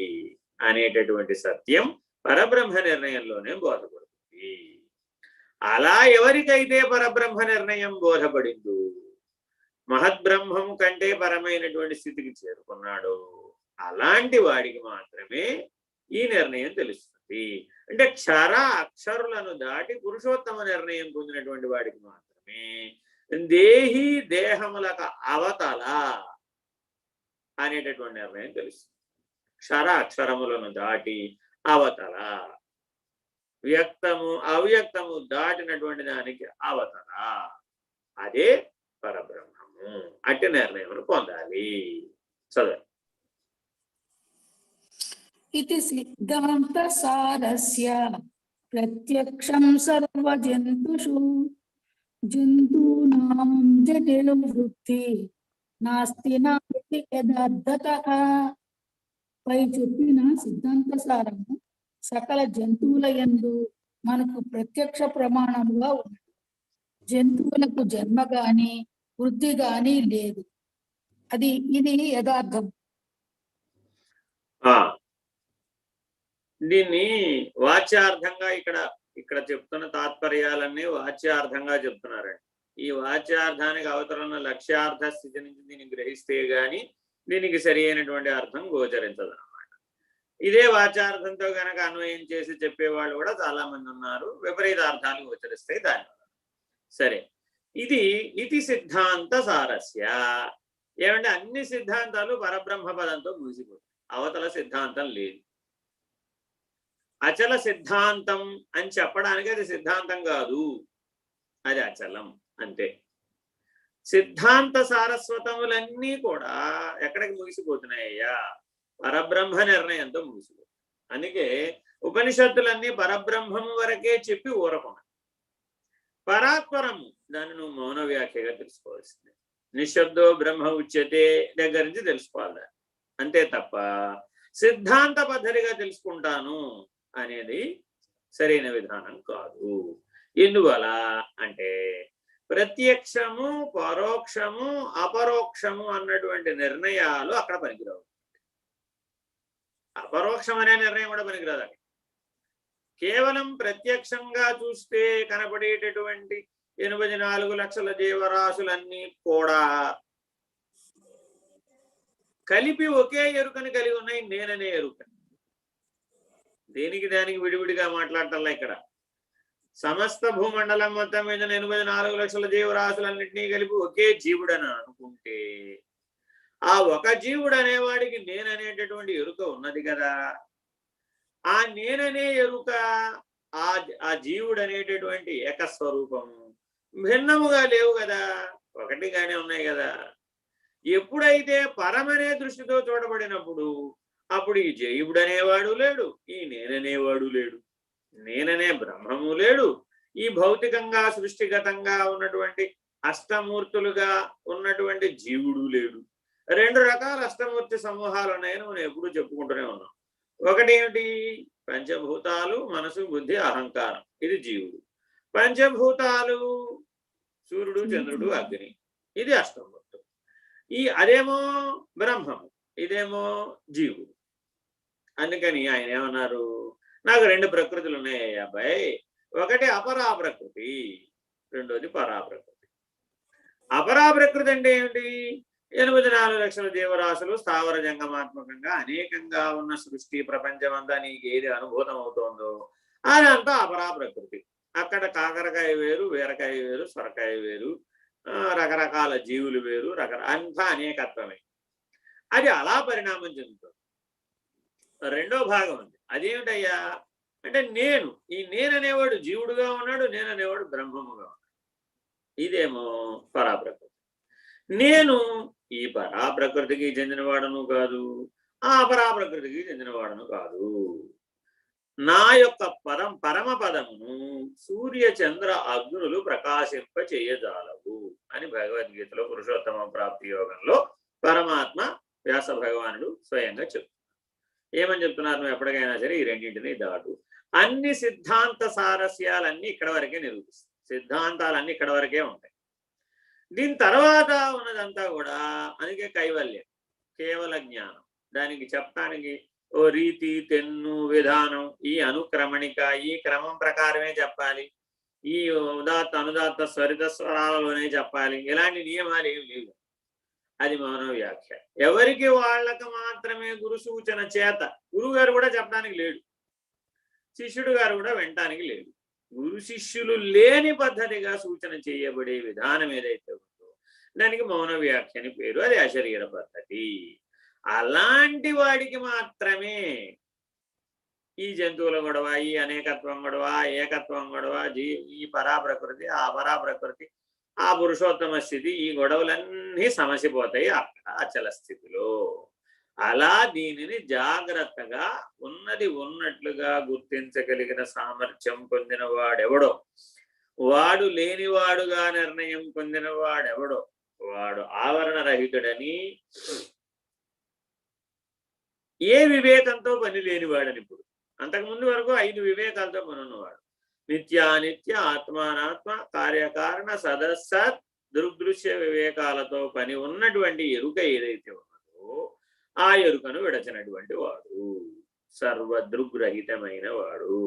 అనేటటువంటి సత్యం పరబ్రహ్మ నిర్ణయంలోనే బోధపడుతుంది. అలా ఎవరికైతే పరబ్రహ్మ నిర్ణయం బోధపడిందో, మహద్బ్రహ్మం కంటే పరమైనటువంటి స్థితికి చేరుకున్నాడు, అలాంటి వాడికి మాత్రమే ఈ నిర్ణయం తెలుస్తుంది. అంటే అక్షరులను దాటి పురుషోత్తమ నిర్ణయం పొందినటువంటి వాడికి మాత్రమే దేహి దేహములకు అవతల అనేటటువంటి నిర్ణయం తెలుస్తుంది. అక్షరములను దాటి అవతల, వ్యక్తము అవ్యక్తము దాటినటువంటి దానికి అవతల, అదే పరబ్రహ్మము. అట్టి నిర్ణయం పొందాలి. చదవండి. ఇది సిద్ధాంత సారస్య ప్రత్యక్షం సర్వజంతుషు జంతూనాం జటిల వృత్తి నాస్తి నాస్తి యథార్థతః. పై చెప్పిన సిద్ధాంత సారము సకల జంతువుల యందు మనకు ప్రత్యక్ష ప్రమాణముగా ఉన్నది. జంతువులకు జన్మ గాని వృద్ధి గాని లేదు. ఇది యథార్థం. దీన్ని వాచ్యార్థంగా ఇక్కడ చెప్తున్న తాత్పర్యాలన్నీ వాచ్యార్థంగా చెప్తున్నారండి. ఈ వాచ్యార్థానికి అవతల ఉన్న లక్ష్యార్థ స్థితి నుంచి దీన్ని గ్రహిస్తే గాని దీనికి సరి అయినటువంటి అర్థం గోచరించదు అన్నమాట. ఇదే వాచ్యార్థంతో గనక అన్వయం చేసి చెప్పేవాళ్ళు కూడా చాలా మంది ఉన్నారు. విపరీత అర్థాలు గోచరిస్తాయి దానివల్ల. సరే, ఇది సిద్ధాంత సారస్య. ఏమంటే అన్ని సిద్ధాంతాలు పరబ్రహ్మ పదంతో ముగిసిపోతాయి. అవతల సిద్ధాంతం లేదు. అచల సిద్ధాంతం అని చెప్పడానికి అది సిద్ధాంతం కాదు, అది అచలం అంతే. సిద్ధాంత సారస్వతములన్నీ కూడా ఎక్కడికి ముగిసిపోతున్నాయ్యా? పరబ్రహ్మ నిర్ణయంతో ముగిసిపోతుంది. అందుకే ఉపనిషత్తులన్నీ పరబ్రహ్మము వరకే చెప్పి ఊరకున్నాయి. పరాత్పరము దాన్ని నువ్వు మౌన వ్యాఖ్యగా తెలుసుకోవాల్సిందే. నిశ్శబ్దో బ్రహ్మ ఉచ్యతే దగ్గర నుంచి తెలుసుకోవాలి అంతే తప్ప సిద్ధాంత పద్ధతిగా తెలుసుకుంటాను అనేది సరైన విధానం కాదు. ఎందువల్ల అంటే ప్రత్యక్షము పరోక్షము అపరోక్షము అన్నటువంటి నిర్ణయాలు అక్కడ పనికిరావు. అపరోక్షం అనే నిర్ణయం కూడా పనికిరాదు. అక్కడ కేవలం ప్రత్యక్షంగా చూస్తే కనపడేటటువంటి 84 లక్షల జీవరాశులన్నీ కూడా కలిపి ఒకే ఎరుకని కలిగి ఉన్నాయి, నేననే ఎరుక. దేనికి దానికి విడివిడిగా మాట్లాడటంలా. ఇక్కడ సమస్త భూమండలం మొత్తం మీద 84 లక్షల జీవరాశులన్నింటినీ కలిపి ఒకే జీవుడని అనుకుంటే ఆ ఒక జీవుడు అనేవాడికి నేననేటటువంటి ఎరుక ఉన్నది కదా. ఆ నేననే ఎరుక ఆ జీవుడు అనేటటువంటి ఏకస్వరూపము భిన్నముగా లేవు కదా, ఒకటిగానే ఉన్నాయి కదా. ఎప్పుడైతే పరమనే దృష్టితో చూడబడినప్పుడు అప్పుడు ఈ జీవుడు అనేవాడు లేడు, ఈ నేననేవాడు లేడు, నేననే బ్రహ్మము లేడు, ఈ భౌతికంగా సృష్టిగతంగా ఉన్నటువంటి అష్టమూర్తులుగా ఉన్నటువంటి జీవుడు లేడు. 2 రకాల అష్టమూర్తి సమూహాలు ఉన్నాయని మనం ఎప్పుడూ చెప్పుకుంటూనే ఉన్నాం. ఒకటి ఏమిటి? పంచభూతాలు, మనసు, బుద్ధి, అహంకారం, ఇది జీవుడు. పంచభూతాలు సూర్యుడు, చంద్రుడు, అగ్ని, ఇది అష్టమూర్తులు. అదేమో బ్రహ్మము, ఇదేమో జీవుడు. అందుకని ఆయన ఏమన్నారు, నాకు 2 ప్రకృతులు ఉన్నాయి అబ్బాయి, ఒకటి అపరాప్రకృతి, రెండోది పరాప్రకృతి. అపరాప్రకృతి అంటే ఏమిటి? 84 లక్షల జీవరాశులు స్థావర జంగమాత్మకంగా అనేకంగా ఉన్న సృష్టి ప్రపంచం అంతా నీకు ఏది అనుభూతం అవుతోందో అదంతా అపరాప్రకృతి. అక్కడ కాకరకాయ వేరు, బీరకాయ వేరు, సొరకాయ వేరు, రకరకాల జీవులు వేరు, అంతా అనేకత్వమే. అది అలా పరిణామం చెందుతుంది. రెండో భాగం ఉంది, అదేమిటయ్యా అంటే నేను. ఈ నేననేవాడు జీవుడుగా ఉన్నాడు, నేననేవాడు బ్రహ్మముగా ఉన్నాడు. ఇదేమో పరాప్రకృతి. నేను ఈ పరాప్రకృతికి చెందినవాడను కాదు, ఆ పరాప్రకృతికి చెందినవాడను కాదు. నా యొక్క పరమ పదమును సూర్య చంద్ర అగ్నులు ప్రకాశింప చేయజాలవు అని భగవద్గీతలో పురుషోత్తమ ప్రాప్తి యోగంలో పరమాత్మ వ్యాస భగవానుడు స్వయంగా చెప్తున్నారు. ఏమని చెప్తున్నారు? నువ్వు ఎప్పటికైనా సరే ఈ రెండింటినీ దాటు. అన్ని సిద్ధాంత సారస్యాలన్నీ ఇక్కడ వరకే నిరూపిస్తాయి. సిద్ధాంతాలన్నీ ఇక్కడ వరకే ఉంటాయి. దీని తర్వాత ఉన్నదంతా కూడా అందుకే కైవల్యం, కేవల జ్ఞానం. దానికి చెప్పడానికి ఓ రీతి, తెన్ను, విధానం, ఈ అనుక్రమణిక, ఈ క్రమం ప్రకారమే చెప్పాలి, ఈ ఉదాత్త అనుదాత్త స్వరిత స్వరాలలోనే చెప్పాలి, ఇలాంటి నియమాలు ఏమి లేవు. అది మౌన వ్యాఖ్య. ఎవరికి వాళ్ళకు మాత్రమే గురు సూచన చేత, గురువు గారు కూడా చెప్పడానికి లేడు, శిష్యుడు గారు కూడా వినటానికి లేడు. గురు శిష్యులు లేని పద్ధతిగా సూచన చేయబడే విధానం ఏదైతే ఉందో దానికి మౌన వ్యాఖ్య అని పేరు. అది అశరీర పద్ధతి. అలాంటి వాడికి మాత్రమే ఈ జంతువుల గొడవ, ఈ అనేకత్వం గొడవ, ఏకత్వం గొడవ, ఈ పరాప్రకృతి, ఆ పరాప్రకృతి, ఆ పురుషోత్తమ స్థితి, ఈ గొడవలన్నీ సమసిపోతాయి అక్కడ అచల స్థితిలో. అలా దీనిని జాగ్రత్తగా ఉన్నది ఉన్నట్లుగా గుర్తించగలిగిన సామర్థ్యం పొందిన వాడెవడో, వాడు లేనివాడుగా నిర్ణయం పొందిన వాడెవడో వాడు ఆవరణ రహితుడని, ఏ వివేకంతో పని లేనివాడని. ఇప్పుడు అంతకుముందు వరకు 5 వివేకాలతో పని ఉన్నవాడు. నిత్యానిత్య, ఆత్మానాత్మ, కార్యకారణ, సదస్సత్, దృగ్దృశ్య వివేకాలతో పని ఉన్నటువంటి ఎరుక ఏదైతే ఉన్నదో ఆ ఎరుకను విడచినటువంటి వాడు సర్వదృగ్రహితమైన వాడు,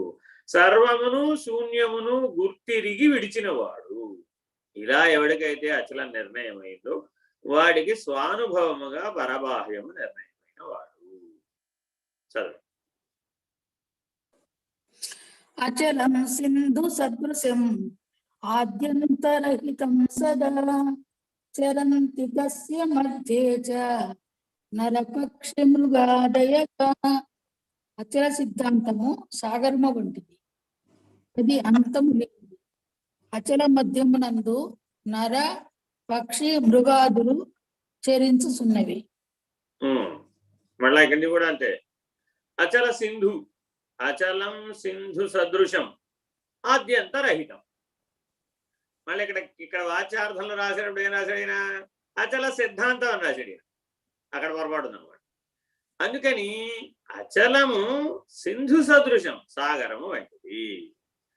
సర్వమును శూన్యమును గుర్తిరిగి విడిచిన వాడు. ఇలా ఎవడికైతే అచల నిర్ణయమైందో వాడికి స్వానుభవముగా పరబాహ్యము నిర్ణయమైన వాడు. చదువు. అచలం సింధు సదృశం ఆద్యంతరహితం సదా చరంతి తస్య మధ్యే చ నరపక్షి మృగాదయక. అచల సిద్ధాంతము సాగరము వంటిది, అది అంతము లేనిది. అచల మధ్యమునందు నర పక్షి మృగాదులు చరించుచున్నవి. మళ్ళా ఇక్కడి కూడా అంతే. అచల సింధు, అచలం సింధు సదృశం ఆద్యంతరహితం. మళ్ళీ ఇక్కడ వాచ్యార్థంలో రాసేటప్పుడు ఏం రాశాడైనా అచల సిద్ధాంతం అని రాశాడు. అక్కడ పొరపాటు ఉందన్నమాట. అందుకని అచలము సింధు సదృశం, సాగరము వంటిది.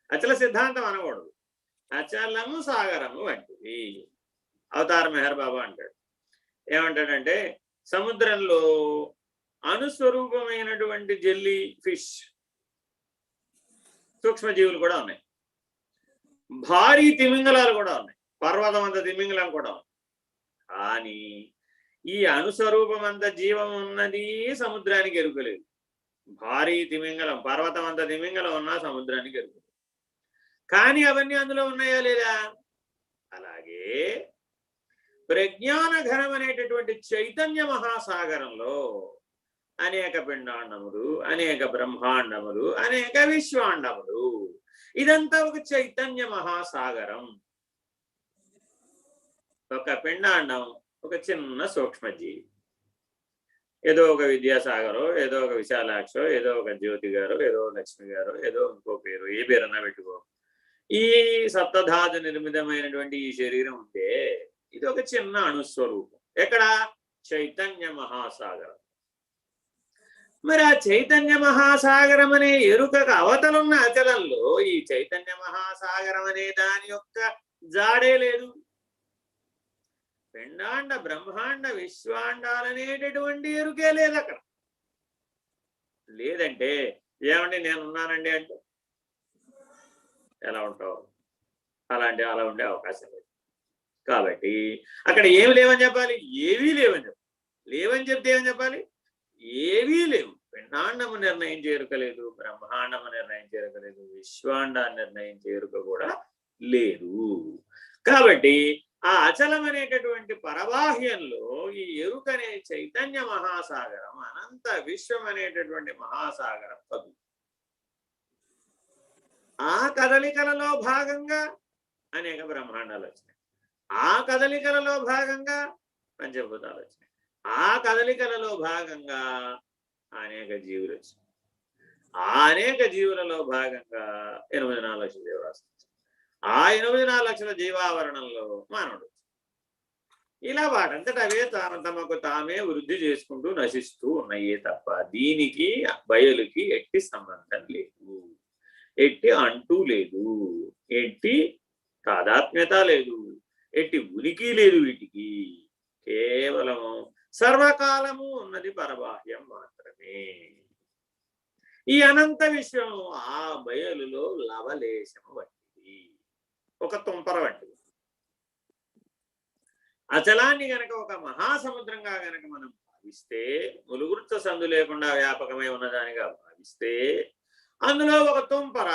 అచల సిద్ధాంతం అనకూడదు, అచలము సాగరము వంటిది. అవతార మెహర్ బాబా అంటాడు, ఏమంటాడంటే సముద్రంలో అనుస్వరూపమైనటువంటి జెల్లీ ఫిష్, సూక్ష్మజీవులు కూడా ఉన్నాయి, భారీ తిమింగలాలు కూడా ఉన్నాయి, పర్వతం అంత తిమింగలం కూడా ఉంది. కానీ ఈ అనుస్వరూపమంత జీవం ఉన్నది సముద్రానికి ఎరుకలేదు. భారీ తిమింగలం, పర్వతం అంత తిమింగలం ఉన్నా సముద్రానికి ఎరుకలేదు. కానీ అవన్నీ అందులో ఉన్నాయా లేదా? అలాగే ప్రజ్ఞాన ఘనం అనేటటువంటి చైతన్య మహాసాగరంలో అనేక పిండాండములు, అనేక బ్రహ్మాండములు, అనేక విశ్వాండములు, ఇదంతా ఒక చైతన్య మహాసాగరం. ఒక పిండాండం ఒక చిన్న సూక్ష్మజీవి, ఏదో ఒక విద్యాసాగరో, ఏదో ఒక విశాలాక్షో, ఏదో ఒక జ్యోతి గారో, ఏదో లక్ష్మి గారో, ఏదో ఇంకో పేరు, ఏ పేరన్నా పెట్టుకో. ఈ సప్తధాతు నిర్మితమైనటువంటి ఈ శరీరం ఉంటే ఇది ఒక చిన్న అణుస్వరూపం. ఎక్కడ? చైతన్య మహాసాగరం. మరి ఆ చైతన్య మహాసాగరం అనే ఎరుకకు అవతలున్న అచలంలో ఈ చైతన్య మహాసాగరం అనే దాని యొక్క జాడే లేదు. పిండాండ బ్రహ్మాండ విశ్వాండాలనేటటువంటి ఎరుకే లేదు అక్కడ. లేదంటే ఏమండి నేనున్నానండి అంటే ఎలా ఉంటావు? అలా ఉండే అవకాశం లేదు. కాబట్టి అక్కడ ఏమి లేవని చెప్పాలి? ఏవీ లేవని చెప్పాలి. లేవని చెప్తే ఏమని చెప్పాలి? ఏవీ లేవు. పిండాండము నిర్ణయం చేరుకలేదు, బ్రహ్మాండము నిర్ణయం చేరుకలేదు, విశ్వాండాన్ని నిర్ణయం చేరుక కూడా లేదు. కాబట్టి ఆ అచలం అనేటటువంటి పరబాహ్యంలో ఈ ఎరుకనే చైతన్య మహాసాగరం, అనంత విశ్వం అనేటటువంటి మహాసాగరం కదు. ఆ కదలికలలో భాగంగా అనేక బ్రహ్మాండాలు వచ్చినాయి. ఆ కదలికలలో భాగంగా పంచభూతాలు వచ్చినాయి. ఆ కదలికలలో భాగంగా అనేక జీవులు వచ్చినాయి. ఆ అనేక జీవులలో భాగంగా 84 లక్షల జీవరాశులు. ఆ 84 లక్షల జీవావరణంలో మానవుడు. ఇలా వాటంతట అవే తమకు తామే వృద్ధి చేసుకుంటూ నశిస్తూ ఉన్నాయే తప్ప దీనికి బయలుకి ఎట్టి సంబంధం లేదు, ఎట్టి అంటూ లేదు, ఎట్టి తాదాత్మ్యత లేదు, ఎట్టి ఉనికి లేదు. వీటికి కేవలము సర్వకాలము ఉన్నది పరబాహ్యం మాత్రమే. ఈ అనంత విశ్వము ఆ బయలులో లవలేశము వంటిది, ఒక తుంపర వంటిది. అచలాన్ని గనక ఒక మహాసముద్రంగా గనక మనం భావిస్తే, ములుగుర్చ సందు లేకుండా వ్యాపకమై ఉన్నదానిగా భావిస్తే, అందులో ఒక తుంపర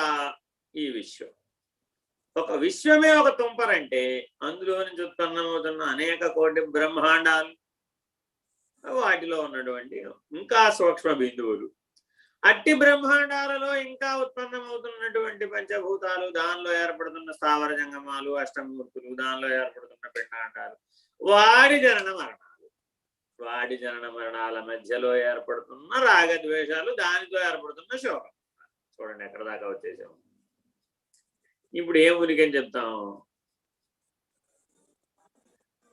ఈ విశ్వం. ఒక విశ్వమే ఒక తుంపర అంటే అందులో నుంచి ఉత్పన్నమవుతున్న అనేక కోటి బ్రహ్మాండాలు, వాటిలో ఉన్నటువంటి ఇంకా సూక్ష్మ బిందువులు, అట్టి బ్రహ్మాండాలలో ఇంకా ఉత్పన్నమవుతున్నటువంటి పంచభూతాలు, దానిలో ఏర్పడుతున్న స్థావర జంగమాలు, అష్టమూర్తులు, దానిలో ఏర్పడుతున్న పిండాండాలు, వాడి జనన మరణాలు, వాడి జనన మరణాల మధ్యలో ఏర్పడుతున్న రాగద్వేషాలు, దానితో ఏర్పడుతున్న శోకం. చూడండి ఎక్కడ దాకా వచ్చేసాము. ఇప్పుడు ఏం ఉనికని చెప్తాం?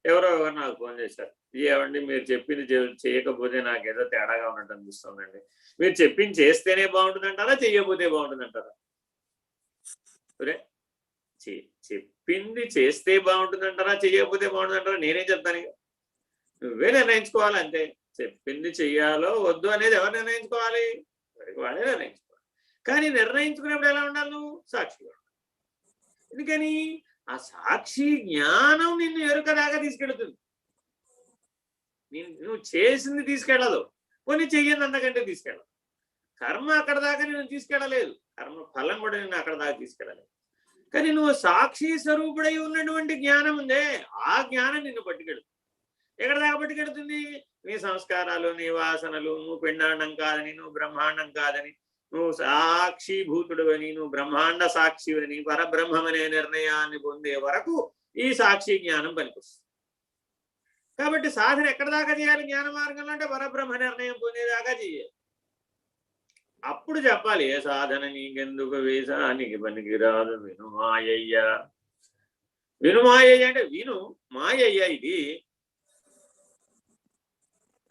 ఎవరో నాకు ఫోన్ చేశారు, ఏమండి మీరు చెప్పింది చేయకపోతే నాకేదో తేడాగా ఉన్నట్టు అనిపిస్తుందండి. మీరు చెప్పింది చేస్తేనే బాగుంటుందంటారా, చెయ్యకపోతే బాగుంటుందంటారా? సరే, చెప్పింది చేస్తే బాగుంటుందంటారా, చెయ్యకపోతే బాగుంటుందంటారా? నేనేం చెప్తాను? ఇక నువ్వే నిర్ణయించుకోవాలి అంతే. చెప్పింది చెయ్యాలో వద్దు అనేది ఎవరు నిర్ణయించుకోవాలి? వాడే నిర్ణయించుకోవాలి. కానీ నిర్ణయించుకునేప్పుడు ఎలా ఉండాలి? నువ్వు సాక్షిగా ఉండాలి. ఎందుకని? ఆ సాక్షి జ్ఞానం నిన్ను ఎరుక దాకా తీసుకెళ్తుంది. నువ్వు చేసింది తీసుకెళ్ళదు, కొన్ని చెయ్యింది అంతకంటే తీసుకెళ్ళదు. కర్మ అక్కడ దాకా నేను తీసుకెళ్ళలేదు, కర్మ ఫలం కూడా నిన్ను అక్కడ దాకా తీసుకెళ్ళలేదు. కానీ నువ్వు సాక్షి స్వరూపుడై ఉన్నటువంటి జ్ఞానం ఉందే, ఆ జ్ఞానం నిన్ను పట్టుకెడుతుంది. ఎక్కడ దాకా పట్టుకెడుతుంది? నీ సంస్కారాలు, నీ వాసనలు, నువ్వు పిండాండం కాదని, నువ్వు బ్రహ్మాండం కాదని, నువ్వు సాక్షిభూతుడు అని, నువ్వు బ్రహ్మాండ సాక్షి అని, పరబ్రహ్మమనే నిర్ణయాన్ని పొందే వరకు ఈ సాక్షి జ్ఞానం పనికొస్తుంది. కాబట్టి సాధన ఎక్కడ దాకా చేయాలి? జ్ఞాన మార్గంలో అంటే పరబ్రహ్మ నిర్ణయం పొందేదాకా చేయాలి. అప్పుడు చెప్పాలి, ఏ సాధన నీకెందుకు వేసానికి పనికిరాదు విను మాయయ్య. విను మాయయ్య అంటే విను మాయయ్య ఇది.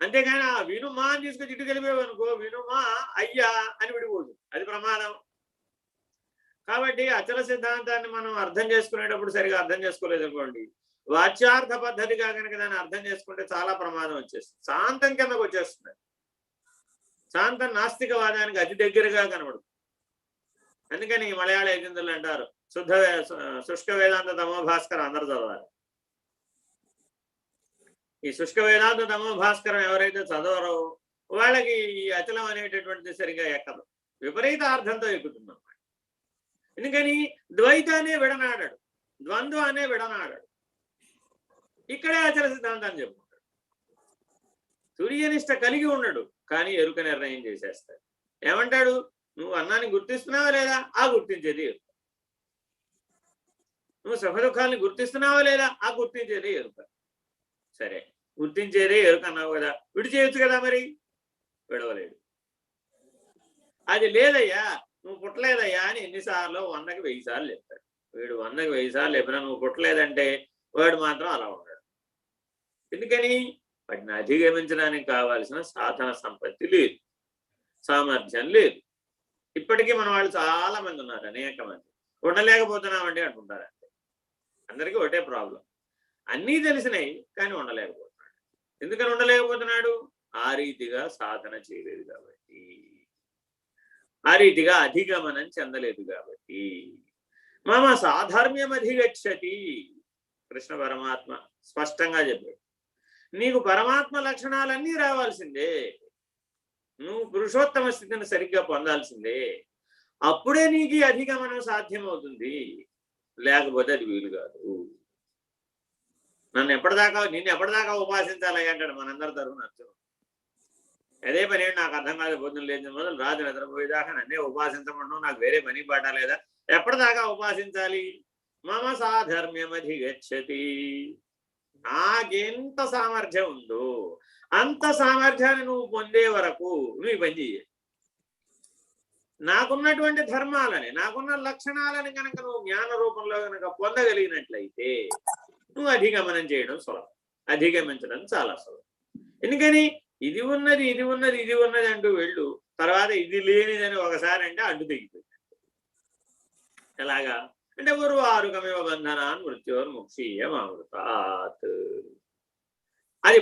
అంతేగాని ఆ వినుమా అని తీసుకొచ్చి ఇటు కలిపేవనుకో, వినుమా అయ్యా అని విడిపోదు, అది ప్రమాదం. కాబట్టి అచల సిద్ధాంతాన్ని మనం అర్థం చేసుకునేటప్పుడు సరిగా అర్థం చేసుకోలేదు అనుకోండి, వాచ్యార్థ పద్ధతిగా కనుక దాన్ని అర్థం చేసుకుంటే చాలా ప్రమాదం వచ్చేస్తుంది, శాంతం కిందకు వచ్చేస్తుంది. శాంతం నాస్తికవాదానికి అతి దగ్గరగా కనబడుతుంది. అందుకని మలయాళ ఏజెందులు అంటారు, శుష్క వేదాంత తమో భాస్కర్ అందరూ చదవాలి. ఈ శుష్క వేదాంత తమో భాస్కరం ఎవరైతే చదవరో వాళ్ళకి ఈ అచలం అనేటటువంటిది సరిగా ఎక్కదు, విపరీత అర్థంతో ఎక్కుతుందన్నమాట. ఎందుకని? ద్వైతానే విడనాడాడు, ద్వంద్వానే విడనాడాడు. ఇక్కడే అచల సిద్ధాంతాన్ని చెప్పుకుంటాడు. తుర్యనిష్ట కలిగి ఉండడు, కానీ ఎరుక నిర్ణయం చేసేస్తాడు. ఏమంటాడు? నువ్వు అన్నాన్ని గుర్తిస్తున్నావా లేదా? ఆ గుర్తించేది ఎరుక. నువ్వు సుఖ దుఃఖాలను గుర్తిస్తున్నావా లేదా? ఆ గుర్తించేది ఎరుక. సరే, గుర్తించేదే ఎరుక అన్నావు కదా, విడిచేయచ్చు కదా, మరి విడవలేడు. అది లేదయ్యా, నువ్వు పుట్టలేదయ్యా అని ఎన్నిసార్లు 100కి 1000 సార్లు చెప్తాడు. వీడు 100కి 1000 సార్లు చెప్పినా నువ్వు పుట్టలేదంటే వాడు మాత్రం అలా ఉన్నాడు. ఎందుకని? వాటిని అధిగమించడానికి కావాల్సిన సాధన సంపత్తి లేదు. సామర్థ్యం లేదు. ఇప్పటికీ మన వాళ్ళు చాలా మంది ఉన్నారు, అనేక మంది. ఉండలేకపోతున్నామండి అంటుంటారు. అంతే, అందరికీ ఒకటే ప్రాబ్లం. అన్నీ తెలిసినాయి కానీ ఉండలేకపోతున్నాడు. ఎందుకని ఉండలేకపోతున్నాడు? ఆ రీతిగా సాధన చేయలేదు కాబట్టి, ఆ రీతిగా అధిగమనం చెందలేదు కాబట్టి. మమ సాధర్మ్యం అధిగచ్చతి. కృష్ణ పరమాత్మ స్పష్టంగా చెప్పాడు, నీకు పరమాత్మ లక్షణాలన్నీ రావాల్సిందే, నువ్వు పురుషోత్తమ స్థితిని సరిగ్గా పొందాల్సిందే. అప్పుడే నీకు అధిగమనం సాధ్యమవుతుంది, లేకపోతే అది వీలు కాదు. నిన్ను ఎప్పటిదాకా ఉపాసించాలి అంటాడు మనందరి తరఫున అర్థం. అదే పని ఏంటి నాకు అర్థం కాదు, పొద్దున లేచిన మొదలు రాత్రి నిద్రపోయేదాకా నన్నే ఉపాసించమంటావు, నాకు వేరే పని పాట లేదా? ఎప్పటిదాకా ఉపాసించాలి? మమ సాధర్మ్యం అధిగచ్చతి. నాకెంత సామర్థ్యం ఉందో అంత సామర్థ్యాన్ని నువ్వు పొందే వరకు నువ్వు ఈ పని చెయ్యి. నాకున్నటువంటి ధర్మాలని, నాకున్న లక్షణాలని కనుక నువ్వు జ్ఞాన రూపంలో కనుక పొందగలిగినట్లయితే నువ్వు అధిగమనం చేయడం సులభం, అధిగమించడం చాలా సులభం. ఎందుకని ఇది ఉన్నది ఇది ఉన్నది ఇది ఉన్నది అంటూ వెళ్ళు, తర్వాత ఇది లేనిదని ఒకసారి అంటే అడ్డు తెగిపోయింది. ఎలాగా అంటే ఉర్వారుకమివ బంధనాన్ మృత్యోర్ముక్షీయమృతాత్. అది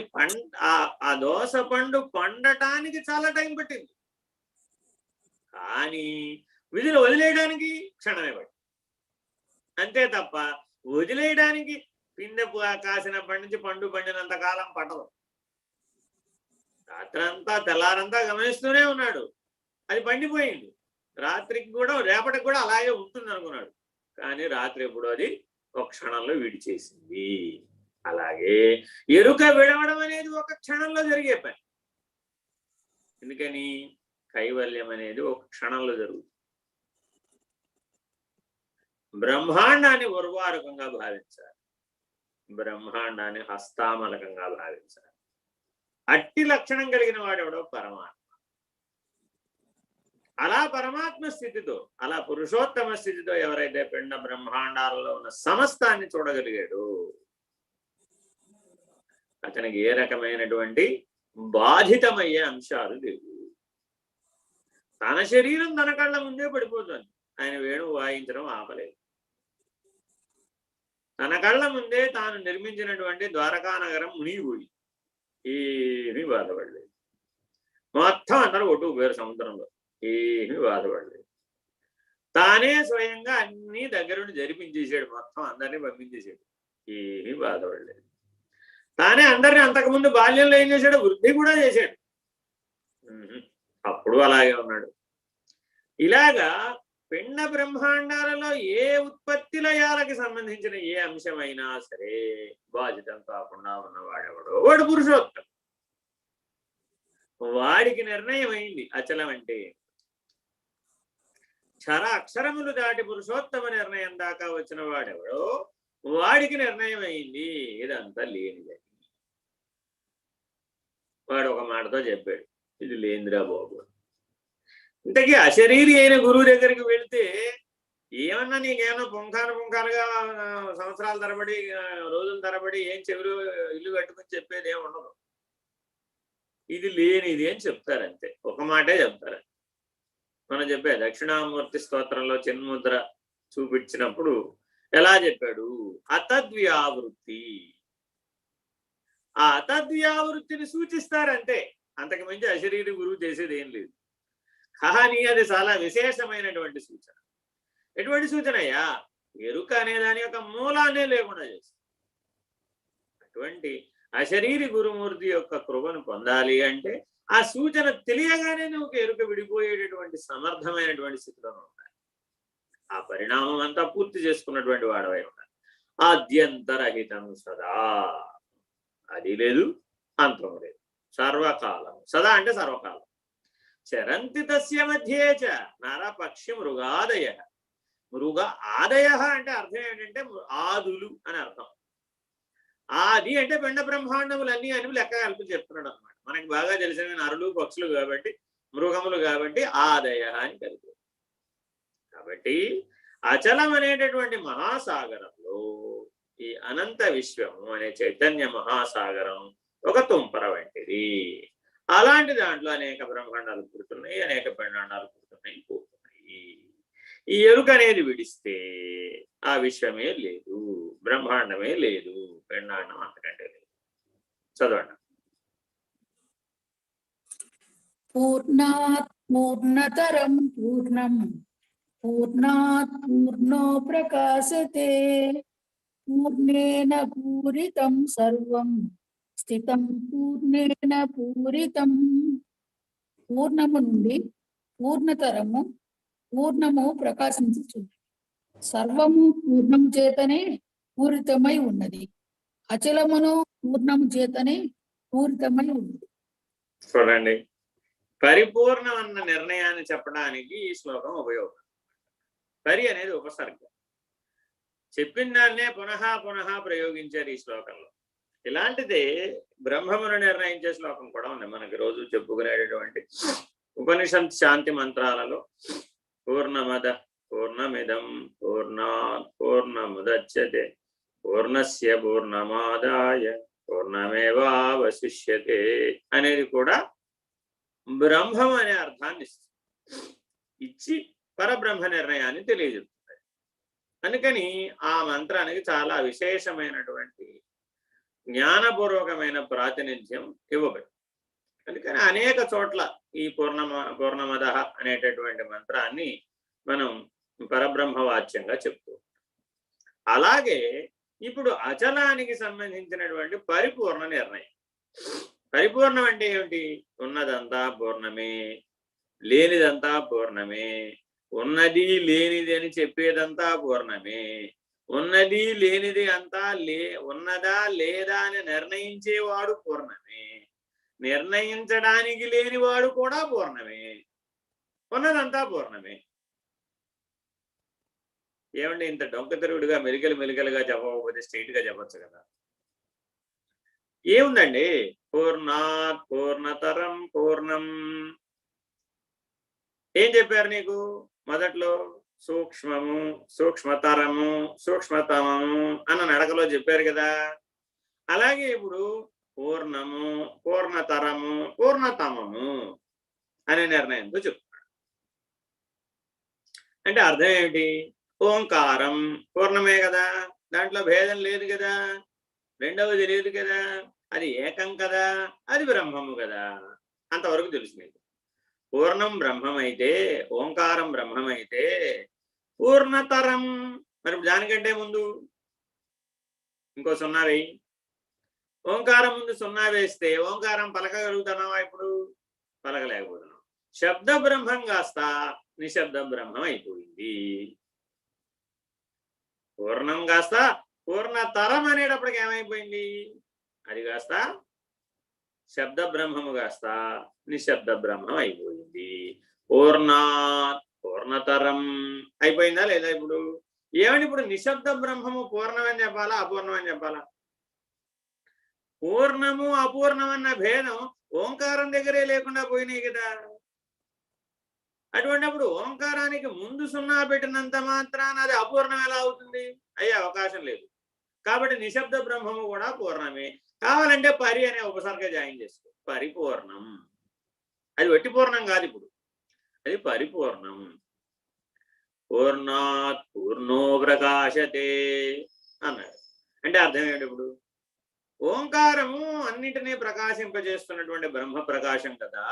ఆ దోస పండు పండటానికి చాలా టైం పట్టింది, కానీ విధులు వదిలేయడానికి క్షణమే పట్టింది. అంతే తప్ప వదిలేయడానికి పిందె కాసినప్పటి నుంచి పండు పండినంత కాలం పట్టదు. రాత్రంతా తెల్లారంతా గమనిస్తూనే ఉన్నాడు, అది పండిపోయింది. రాత్రికి కూడా రేపటికి కూడా అలాగే ఉంటుంది అనుకున్నాడు, కానీ రాత్రి ఎప్పుడు అది ఒక క్షణంలో విడిచేసింది. అలాగే ఎరుక విడవడం అనేది ఒక క్షణంలో జరిగే పని. ఎందుకని కైవల్యం అనేది ఒక క్షణంలో జరుగుతుంది. బ్రహ్మాండాన్ని ఉర్వారుకంగా భావించాలి, బ్రహ్మాండాన్ని హస్తామలకంగా భావించాలి. అట్టి లక్షణం కలిగిన వాడెవడో పరమాత్మ. అలా పరమాత్మ స్థితితో, అలా పురుషోత్తమ స్థితితో ఎవరైతే పిండ బ్రహ్మాండాలలో ఉన్న సమస్తాన్ని చూడగలిగాడు, అతనికి ఏ రకమైనటువంటి బాధితమయ్యే అంశాలు లేవు. తన శరీరం తన కళ్ళ ముందే పడిపోతుంది, ఆయన వేణువు వాయించడం ఆపలేదు. తన కళ్ళ ముందే తాను నిర్మించినటువంటి ద్వారకా నగరం మునిగిపోయి ఏమీ బాధపడలేదు. మొత్తం అందరూ ఒట్టుకుపోయారు సముద్రంలో, ఏమీ బాధపడలేదు. తానే స్వయంగా అన్ని దగ్గరుండి జరిపించేసాడు, మొత్తం అందరినీ పంపించేసాడు, ఏమీ బాధపడలేదు. తానే అందరినీ అంతకుముందు బాల్యంలో ఏం చేశాడు, వృద్ధి కూడా చేశాడు, అప్పుడు అలాగే ఉన్నాడు. ఇలాగా పిండ బ్రహ్మాండాలలో ఏ ఉత్పత్తి లయాలకి సంబంధించిన ఏ అంశమైనా సరే బాధితం కాకుండా ఉన్నవాడెవడో వాడు పురుషోత్తం. వాడికి నిర్ణయం అయింది అచలం అంటే. క్షర అక్షరములు దాటి పురుషోత్తమ నిర్ణయం దాకా వచ్చిన వాడెవడో వాడికి నిర్ణయం అయింది ఇదంతా లేనిదని. వాడు ఒక మాటతో చెప్పాడు, ఇది లేనిరా బాబు. ఇంతకీ అశరీరి అయిన గురువు దగ్గరికి వెళితే ఏమన్నా నీకేమన్నా పుంఖాలుగా సంవత్సరాల తరబడి రోజుల తరబడి ఏం చెవిలో ఇల్లు కట్టుకుని చెప్పేది ఏమి ఉండదు. ఇది లేనిది అని చెప్తారంతే, ఒక మాటే చెప్తారు. మనం చెప్పే దక్షిణామూర్తి స్తోత్రంలో చిన్ముద్ర చూపించినప్పుడు ఎలా చెప్పాడు, అతద్వ్యావృత్తి. ఆ అతద్వ్యావృత్తిని సూచిస్తారంటే, అంతకు మించి అశరీరి గురువు చేసేది ఏం లేదు. కానీ అది చాలా విశేషమైనటువంటి సూచన. ఎటువంటి సూచనయ్యా, ఎరుక అనే దాని యొక్క మూలాన్నే లేకుండా చేస్తుంది. అటువంటి అశరీరి గురుమూర్తి యొక్క కృపను పొందాలి అంటే ఆ సూచన తెలియగానే నువ్వు ఎరుక విడిపోయేటటువంటి సమర్థమైనటువంటి స్థితిలో ఉండాలి. ఆ పరిణామం అంతా పూర్తి చేసుకున్నటువంటి వాడవై ఉండాలి. ఆద్యంతరహితం సదా, అది లేదు అంతం లేదు, సర్వకాలం. సదా అంటే సర్వకాలం. చరంతి తస్య మధ్యే చ నరపక్షి మృగాదయ. మృగ ఆదయ అంటే అర్థం ఏంటంటే ఆదులు అని అర్థం. ఆది అంటే పిండ బ్రహ్మాండములన్నీ అని లెక్క కలిపి చెప్తున్నాడు అనమాట. మనకి బాగా తెలిసిన నరులు పక్షులు కాబట్టి, మృగములు కాబట్టి ఆదయ అని కలిపి. కాబట్టి అచలం అనేటటువంటి మహాసాగరంలో ఈ అనంత విశ్వము అనే చైతన్య మహాసాగరం ఒక తుంపర వంటిది. అలాంటి దాంట్లో అనేక బ్రహ్మాండాలు పుడుతున్నాయి, అనేక పిండాండాలు పుడుతున్నాయి, పోతున్నాయి. ఈ ఎరుక అనేది విడిస్తే ఆ విశ్వమే లేదు, బ్రహ్మాండమే లేదు, పిండాండం అంతకంటే లేదు. చదవండి. పూర్ణాత్ పూర్ణతరం పూర్ణం పూర్ణాత్ పూర్ణో ప్రకాశతే పూర్ణేన పూరితం సర్వం స్థితం పూర్ణేన పూరితం. పూర్ణము నుండి పూర్ణతరము పూర్ణము ప్రకాశించుచున్నది. సర్వము పూర్ణము చేతనే పూరితమై ఉన్నది. అచలమును పూర్ణము చేతనే పూరితమై ఉన్నది. చూడండి, పరిపూర్ణం అన్న నిర్ణయాన్ని చెప్పడానికి ఈ శ్లోకం ఉపయోగం. పరి అనేది ఉపసర్గ. చెప్పిన దాన్నే పునః పునః ప్రయోగించారు ఈ శ్లోకంలో. ఇలాంటిదే బ్రహ్మమును నిర్ణయించే శ్లోకం కూడా ఉంది మనకి రోజు చెప్పుకునేటటువంటి ఉపనిషత్ శాంతి మంత్రాలలో. పూర్ణమద పూర్ణమిదం పూర్ణాత్ పూర్ణముదచ్యతే పూర్ణస్య పూర్ణమాదాయ పూర్ణమేవావశిష్యతే అనేది కూడా బ్రహ్మం అనే అర్థాన్ని ఇచ్చి పరబ్రహ్మ నిర్ణయాన్ని తెలియజేస్తుంది. అందుకని ఆ మంత్రానికి చాలా విశేషమైనటువంటి జ్ఞానపూర్వకమైన ప్రాతినిధ్యం ఇవ్వబడి, అందుకని అనేక చోట్ల ఈ పూర్ణమద అనేటటువంటి మంత్రాన్ని మనం పరబ్రహ్మవాచ్యంగా చెప్తూ ఉంటాం. అలాగే ఇప్పుడు అచలానికి సంబంధించినటువంటి పరిపూర్ణ నిర్ణయం. పరిపూర్ణం అంటే ఏమిటి? ఉన్నదంతా పూర్ణమే, లేనిదంతా పూర్ణమే, ఉన్నది లేనిది అని చెప్పేదంతా పూర్ణమే, ఉన్నది లేనిది అంతా ఉన్నదా లేదా అని నిర్ణయించేవాడు పూర్ణమే, నిర్ణయించడానికి లేనివాడు కూడా పూర్ణమే, ఉన్నదంతా పూర్ణమే. ఏమంటే ఇంత డొంక తిరుగుడుగా మెలికలుగా చెప్పకపోతే స్ట్రైట్ గా చెప్పచ్చు కదా. ఏముందండి? పూర్ణాత్ పూర్ణతరం పూర్ణం. ఏం చెప్పారు నీకు మొదట్లో? సూక్ష్మము, సూక్ష్మతరము, సూక్ష్మతమము అన్న నడకలో చెప్పారు కదా. అలాగే ఇప్పుడు పూర్ణము, పూర్ణతరము, పూర్ణతమము అనే నిర్ణయంతో చెప్తున్నాడు. అంటే అర్థం ఏమిటి? ఓంకారం పూర్ణమే కదా, దాంట్లో భేదం లేదు కదా, రెండవది లేదు కదా, అది ఏకం కదా, అది బ్రహ్మము కదా. అంతవరకు తెలుసు మీకు. పూర్ణం బ్రహ్మమైతే, ఓంకారం బ్రహ్మమైతే పూర్ణతరం. మరి దానికంటే ముందు ఇంకో సున్నా వేయి. ఓంకారం ముందు సున్నా వేస్తే ఓంకారం పలకగలుగుతున్నావా? ఇప్పుడు పలకలేకపోతున్నాం. శబ్ద బ్రహ్మం కాస్త నిశ్శబ్ద బ్రహ్మం అయిపోయింది. పూర్ణం కాస్త పూర్ణతరం అనేటప్పటికి ఏమైపోయింది? అది కాస్త శబ్ద బ్రహ్మము కాస్త నిశ్శబ్ద బ్రహ్మం అయిపోయింది. పూర్ణాత్ పూర్ణతరం అయిపోయిందా లేదా? ఇప్పుడు ఏమని? ఇప్పుడు నిశ్శబ్ద బ్రహ్మము పూర్ణమని చెప్పాలా, అపూర్ణం అని చెప్పాలా? పూర్ణము అపూర్ణం అన్న భేదం ఓంకారం దగ్గరే లేకుండా పోయినాయి కదా. అటువంటిప్పుడు ఓంకారానికి ముందు సున్నా పెట్టినంత మాత్రాన అది అపూర్ణం ఎలా అవుతుంది? అయ్యే అవకాశం లేదు. కాబట్టి నిశ్శబ్ద బ్రహ్మము కూడా పూర్ణమే. కావాలంటే పరి అనే ఉపసర్గ జాయిన్ చేసుకో. పరిపూర్ణం. అది వట్టి పూర్ణం కాదు, ఇప్పుడు అది పరిపూర్ణం. పూర్ణాత్ పూర్ణో ప్రకాశతే అన్నాడు. అంటే అర్థం ఏంటి? ఇప్పుడు ఓంకారము అన్నిటినీ ప్రకాశింపజేస్తున్నటువంటి బ్రహ్మ ప్రకాశం కదా.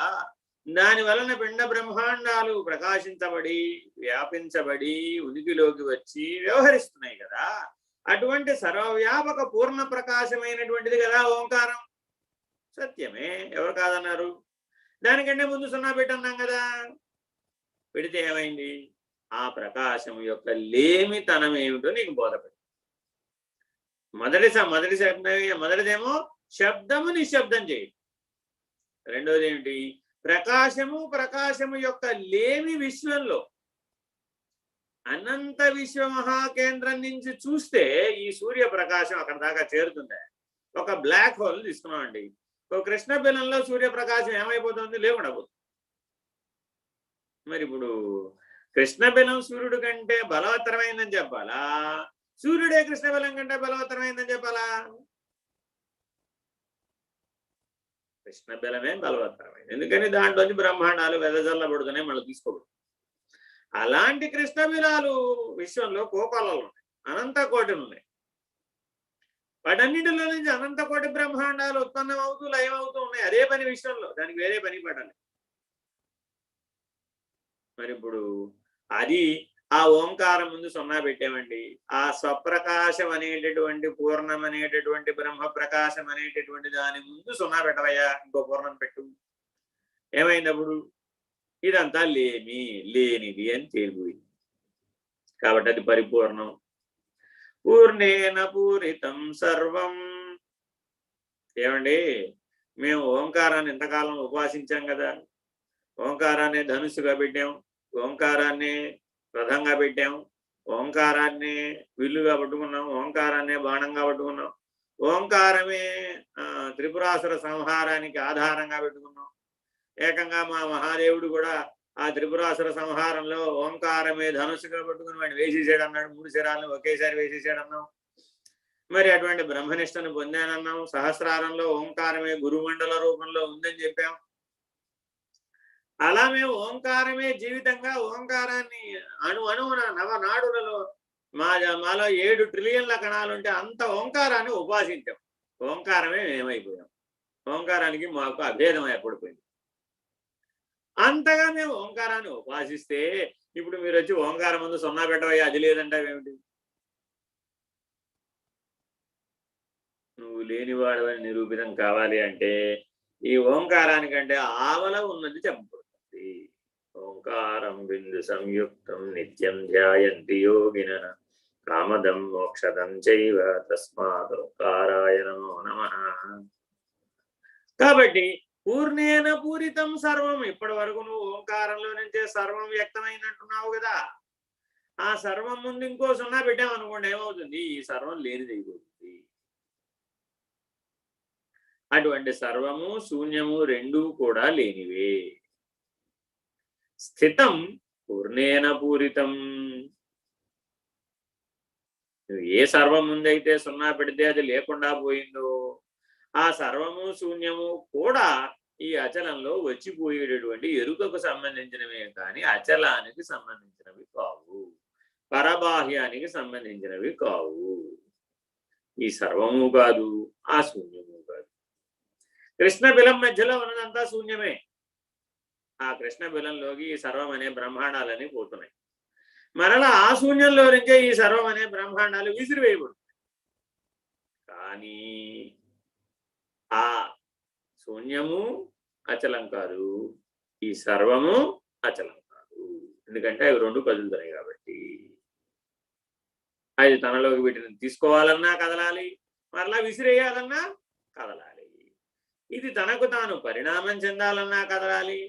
దాని వలన పిండ బ్రహ్మాండాలు ప్రకాశించబడి వ్యాపించబడి ఉనికిలోకి వచ్చి వ్యవహరిస్తున్నాయి కదా. అటువంటి సర్వవ్యాపక పూర్ణ ప్రకాశమైనటువంటిది కదా ఓంకారం. సత్యమే, ఎవరు కాదన్నారు? దానికంటే ముందు సున్నా పెట్టన్నాం కదా. పెడితే ఏమైంది? ఆ ప్రకాశం యొక్క లేమితనం ఏమిటో నీకు బోధపడి. మొదటిదేమో శబ్దము నిశ్శబ్దం చేయి. రెండోది ఏమిటి? ప్రకాశము యొక్క లేమి విశ్వంలో అనంత విశ్వ మహాకేంద్రం నుంచి చూస్తే ఈ సూర్య ప్రకాశం అక్కడ దాకా చేరుతుంది. ఒక బ్లాక్ హోల్ తీసుకున్నామండి. ఒక కృష్ణ బిలంలో సూర్యప్రకాశం ఏమైపోతుంది? లేకుండా పోతుంది. మరి ఇప్పుడు కృష్ణ బిలం సూర్యుడు కంటే బలవత్తరమైందని చెప్పాలా, సూర్యుడే కృష్ణ బిలం కంటే బలవత్తరమైందని చెప్పాలా? కృష్ణ బలమే బలవత్తరమైంది. ఎందుకని దాంట్లోంచి బ్రహ్మాండాలు వెదజల్లబడుతున్నాయి, మళ్ళీ తీసుకోబడు. అలాంటి కృష్ణ బిలాలు విశ్వంలో కోకొల్లలు ఉన్నాయి, అనంత కోటి ఉన్నాయి. వాటన్నిటిలో నుంచి అనంత కోటి బ్రహ్మాండాలు ఉత్పన్నం అవుతూ లయమవుతూ ఉన్నాయి. అదే పని విశ్వంలో, దానికి వేరే పని పడాలి. మరి ఇప్పుడు అది ఆ ఓంకారం ముందు సున్నా పెట్టామండి. ఆ స్వప్రకాశం అనేటటువంటి పూర్ణం అనేటటువంటి బ్రహ్మ ప్రకాశం అనేటటువంటి దాని ముందు సున్నా పెట్టవయ్యా, ఇంకో పూర్ణం పెట్టు. ఏమైందప్పుడు? ఇదంతా లేనిది అని తేలిపోయింది. కాబట్టి అది పరిపూర్ణం. పూర్ణేన పూరితం సర్వం. ఏమండి, మేము ఓంకారాన్ని ఇంతకాలం ఉపాసించాం కదా, ఓంకారాన్ని ధనుస్సుగా పెట్టాం, ఓంకారాన్ని రథంగా పెట్టాం, ఓంకారాన్ని విల్లుగా పట్టుకున్నాం, ఓంకారాన్ని బాణంగా పట్టుకున్నాం, ఓంకారమే త్రిపురాసుర సంహారానికి ఆధారంగా పెట్టుకున్నాం. ఏకంగా మా మహాదేవుడు కూడా ఆ త్రిపురాసుర సంహారంలో ఓంకారమే ధనుసుగా పట్టుకుని వాడిని వేసేసాడు అన్నాడు. 3 శరాలను ఒకేసారి వేసేసాడు అన్నాం. మరి అటువంటి బ్రహ్మనిష్టను పొందానన్నాం. సహస్రారంలో ఓంకారమే గురుమండల రూపంలో ఉందని చెప్పాం. అలా మేము ఓంకారమే జీవితంగా ఓంకారాన్ని అణువున నవనాడులలో మాలో 7 ట్రిలియన్ల కణాలుంటే అంత ఓంకారాన్ని ఉపాసించాం. ఓంకారమే మేమైపోయాం. ఓంకారానికి మాకు అభేదం ఏర్పడిపోయింది. అంతగా మేము ఓంకారాన్ని ఉపాసిస్తే ఇప్పుడు మీరు వచ్చి ఓంకారం ముందు సున్నా పెట్టవయ్యా, అది లేదంటావేమిటి? నువ్వు లేనివాడవని నిరూపితం కావాలి అంటే ఈ ఓంకారానికంటే ఆవల ఉన్నది చెప్పబడుతుంది. ఓంకారం బిందు సంయుక్తం నిత్యం ధ్యాయంతి యోగినః కామదం మోక్షదం చైవ తస్మాత్ ఓంకారాయ నమో నమః. కాబట్టి పూర్ణేన పూరితం సర్వం. ఇప్పటి వరకు నువ్వు ఓంకారంలో నుంచే సర్వం వ్యక్తమైనట్టున్నావు కదా. ఆ సర్వం ముందు ఇంకో సున్నా పెట్టామనుకోండి, ఏమవుతుంది? ఈ సర్వం లేనిదైపోతుంది. అటువంటి సర్వము శూన్యము రెండూ కూడా లేనివే. స్థితం పూర్ణేన పూరితం. నువ్వు ఏ సర్వం ముందైతే సున్నా పెడితే అది లేకుండా పోయిందో ఆ సర్వము శూన్యము కూడా ఈ అచలంలో వచ్చిపోయేటటువంటి ఎరుకకు సంబంధించినవే కానీ అచలానికి సంబంధించినవి కావు, పరబాహ్యానికి సంబంధించినవి కావు. ఈ సర్వము కాదు, ఆ శూన్యము కాదు. కృష్ణ బిలం మధ్యలో ఉన్నదంతా శూన్యమే. ఆ కృష్ణ బిలంలోకి ఈ సర్వం అనే బ్రహ్మాండాలని పోతున్నాయి. మరలా ఆ శూన్యంలో నుంచే ఈ సర్వం అనే బ్రహ్మాండాలు విసిరివేయబడుతున్నాయి. కానీ ఆ శూన్యము అచలం కాదు, ఈ సర్వము అచలం కాదు. ఎందుకంటే అవి రెండు కదులుతున్నాయి కాబట్టి. అది తనలోకి వీటిని తీసుకోవాలన్నా కదలాలి, మరలా విసిరేయాలన్నా కదలాలి. ఇది తనకు తాను పరిణామం చెందాలన్నా కదలాలి,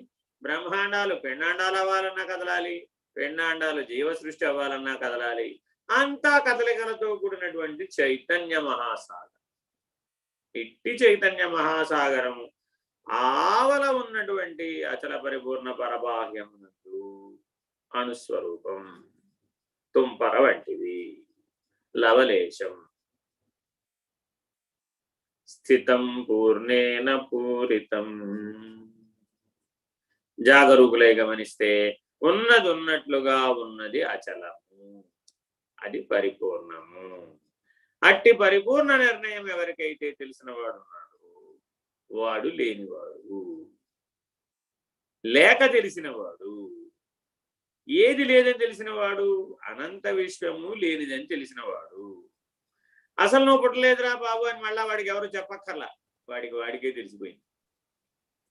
బ్రహ్మాండాలు పెండాండాలు అవ్వాలన్నా కదలాలి, పెండాండాలు జీవ సృష్టి అవ్వాలన్నా కదలాలి. అంతా కదలికలతో కూడినటువంటి చైతన్య మహాసాగరం. ఇట్టి చైతన్య మహాసాగరం ఆవల ఉన్నటువంటి అచల పరిపూర్ణ పరబాహ్యమునందు అణుస్వరూపం, తుంపర వంటిది, లవలేశం. స్థితం పూర్ణేన పూరితం. జాగరూకులై గమనిస్తే ఉన్నది ఉన్నట్లుగా ఉన్నది అచలము, అది పరిపూర్ణము. అట్టి పరిపూర్ణ నిర్ణయం ఎవరికైతే తెలిసిన వాడు ఉన్నాడు వాడు లేనివాడు. లేక తెలిసినవాడు. ఏది లేదని తెలిసినవాడు? అనంత విశ్వము లేనిదని తెలిసినవాడు. అసలు నువ్వు పుట్టలేదురా బాబు అని మళ్ళా వాడికి ఎవరు చెప్పక్కర్లా, వాడికే తెలిసిపోయింది.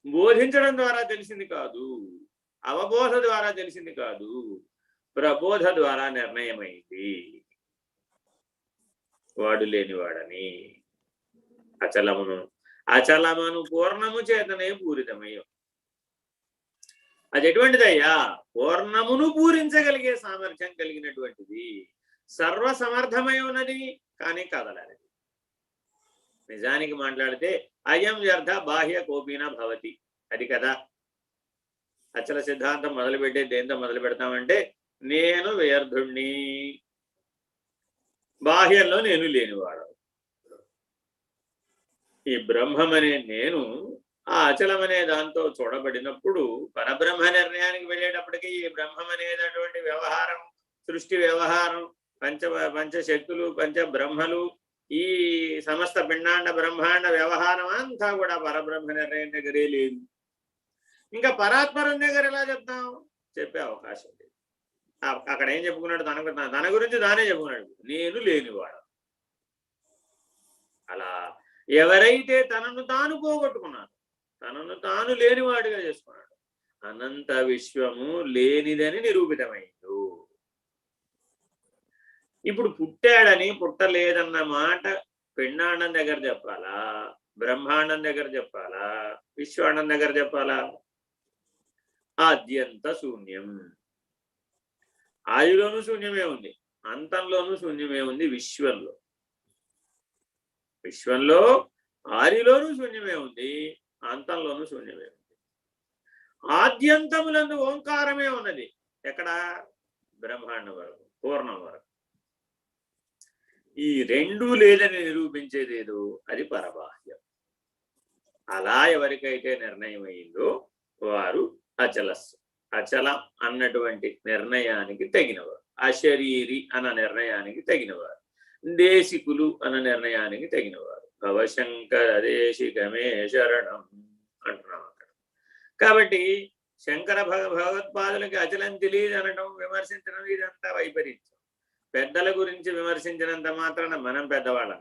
బోధించడం ద్వారా తెలిసింది కాదు, అవబోధ ద్వారా తెలిసింది కాదు, ప్రబోధ ద్వారా నిర్ణయమైంది. వాడు లేనివాడని. అచలమును పూర్ణము చేతనే పూరితమయ్యం. అది ఎటువంటిదయ్యా? పూర్ణమును పూరించగలిగే సామర్థ్యం కలిగినటువంటిది, సర్వసమర్థమై ఉన్నది, కానీ కదలనిది. నిజానికి మాట్లాడితే అయం వ్యర్థ బాహ్య కోపిన భవతి, అది కదా. అచల సిద్ధాంతం మొదలుపెట్టే దేంతో మొదలు పెడతామంటే నేను వ్యర్థుణ్ణి, బాహ్యంలో నేను లేనివాడు. ఈ బ్రహ్మమనే నేను ఆ అచలం అనే దాంతో చూడబడినప్పుడు పరబ్రహ్మ నిర్ణయానికి వెళ్ళేటప్పటికీ ఈ బ్రహ్మం అనేటటువంటి వ్యవహారం, సృష్టి వ్యవహారం, పంచశక్తులు, పంచబ్రహ్మలు, ఈ సమస్త పిండాండ బ్రహ్మాండ వ్యవహారం అంతా కూడా పరబ్రహ్మ నిర్ణయం దగ్గరే లేదు. ఇంకా పరాత్పరం దగ్గర ఎలా చెప్తాం? చెప్పే అవకాశం లేదు. అక్కడ ఏం చెప్పుకున్నాడు? తన గురించి తానే చెప్పుకున్నాడు, నేను లేనివాడు. అలా ఎవరైతే తనను తాను పోగొట్టుకున్నాడు, తనను తాను లేనివాడిగా చేసుకున్నాడు, అనంత విశ్వము లేనిదని నిరూపితమైంది. ఇప్పుడు పుట్టాడని పుట్టలేదన్న మాట పిండాండం దగ్గర చెప్పాలా, బ్రహ్మాండం దగ్గర చెప్పాలా, విశ్వాండం దగ్గర చెప్పాలా? ఆద్యంత శూన్యం. ఆదిలోనూ శూన్యమే ఉంది, అంతంలోనూ శూన్యమే ఉంది. విశ్వంలో ఆదిలోనూ శూన్యమే ఉంది, అంతంలోనూ శూన్యమే ఉంది. ఆద్యంతములందు ఓంకారమే ఉన్నది. ఎక్కడ? బ్రహ్మాండం వరకు, పూర్ణం వరకు. ఈ రెండూ లేదని నిరూపించేదేదో అది పరబాహ్యం. అలా ఎవరికైతే నిర్ణయం అయిందో వారు అచలం అన్నటువంటి నిర్ణయానికి తగినవారు, అశరీరి అన్న నిర్ణయానికి తగినవారు, దేశికులు అన్న నిర్ణయానికి తగినవారు. భవశంకర దేశికమే శరణం అంటున్నాం అక్కడ. కాబట్టి శంకర భగవత్పాదులకి అచలం తెలియదు అనడం, విమర్శించడం ఇదంతా వైపరీత్యం. పెద్దల గురించి విమర్శించినంత మాత్రాన మనం పెద్దవాళ్ళం.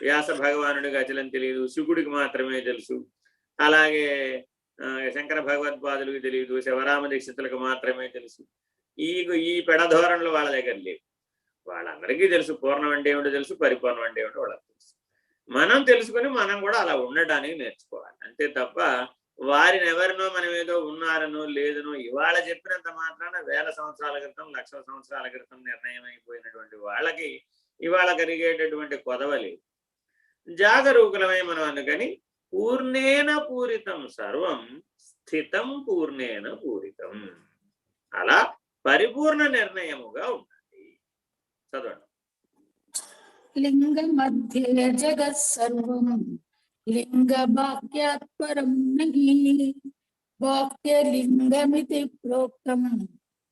వ్యాస భగవానుడికి అచలం తెలియదు, శుకుడికి మాత్రమే తెలుసు. అలాగే శంకర భగవత్పాదులకు తెలియదు, శివరామ దీక్షితులకు మాత్రమే తెలుసు. ఈ పెడధోరణులు వాళ్ళ దగ్గర లేవు. వాళ్ళందరికీ తెలుసు పూర్ణం అంటే ఏమిటో తెలుసు, పరిపూర్ణం అంటే ఏమిటో వాళ్ళకి తెలుసు. మనం తెలుసుకుని మనం కూడా అలా ఉండడానికి నేర్చుకోవాలి. అంతే తప్ప వారిని ఎవరినో మనం ఏదో ఉన్నారనో లేదనో ఇవాళ చెప్పినంత మాత్రాన 1000 సంవత్సరాల క్రితం, 1,00,000 సంవత్సరాల క్రితం నిర్ణయం అయిపోయినటువంటి వాళ్ళకి ఇవాళ కలిగేటటువంటి కొదవలి. జాగరూకులమై మనం అందుకని పూర్ణేన పూరితం సర్వం స్థితం పూర్ణేన పూరితం, అలా పరిపూర్ణ నిర్ణయముగా ఉండాలి. చదవండి. లింగ మధ్య జగత్ సర్వం లింగ వాక్యాత్ పరం నహి వాక్యలింగమితి ప్రోక్తం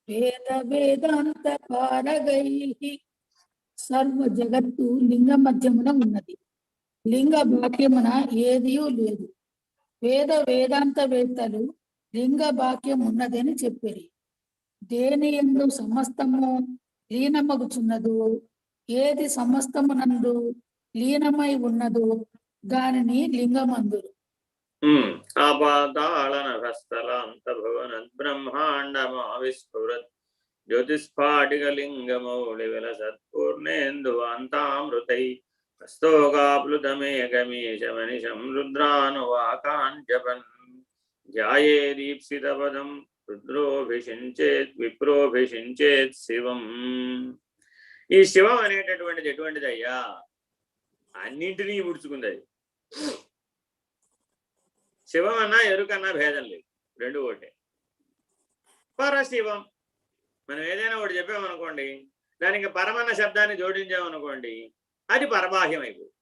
వేద వేదాంత పారగైః. సర్వ జగత్తు లింగ మధ్యమున ఉన్నది, లింగ వాక్యమున ఏదియూ లేదు. వేదాంత వేత్తలు లింగ వాక్యం ఉన్నదని చెప్పిరి. దేని యందు సమస్తము లీనమగుచున్నదో, ఏది సమస్తమునందు లీనమై ఉన్నదో దానిని లింగమందురు. ఆపాతాళనభస్థలాంత భువనద్ బ్రహ్మాండమావిస్ఫురత్ జ్యోతిస్ఫాటికలింగమౌళి విలసత్పూర్ణేందువాంతామృతై హస్తోగాప్లుతమేకమీశమనిశం రుద్రానువాకాంజపన్ ధ్యాయే దీప్సితపదం విప్రోభిషించేత్ శివం. ఈ శివం అనేటటువంటిది ఎటువంటిది అయ్యా? అన్నింటినీ ముడుచుకుంది. అది శివం అన్నా ఎరుకన్నా భేదం లేదు, రెండు ఒకటే. పరశివం మనం ఏదైనా ఒకటి చెప్పామనుకోండి, దానికి పరమన్న శబ్దాన్ని జోడించామనుకోండి, అది పరబాహ్యం అయిపోయింది.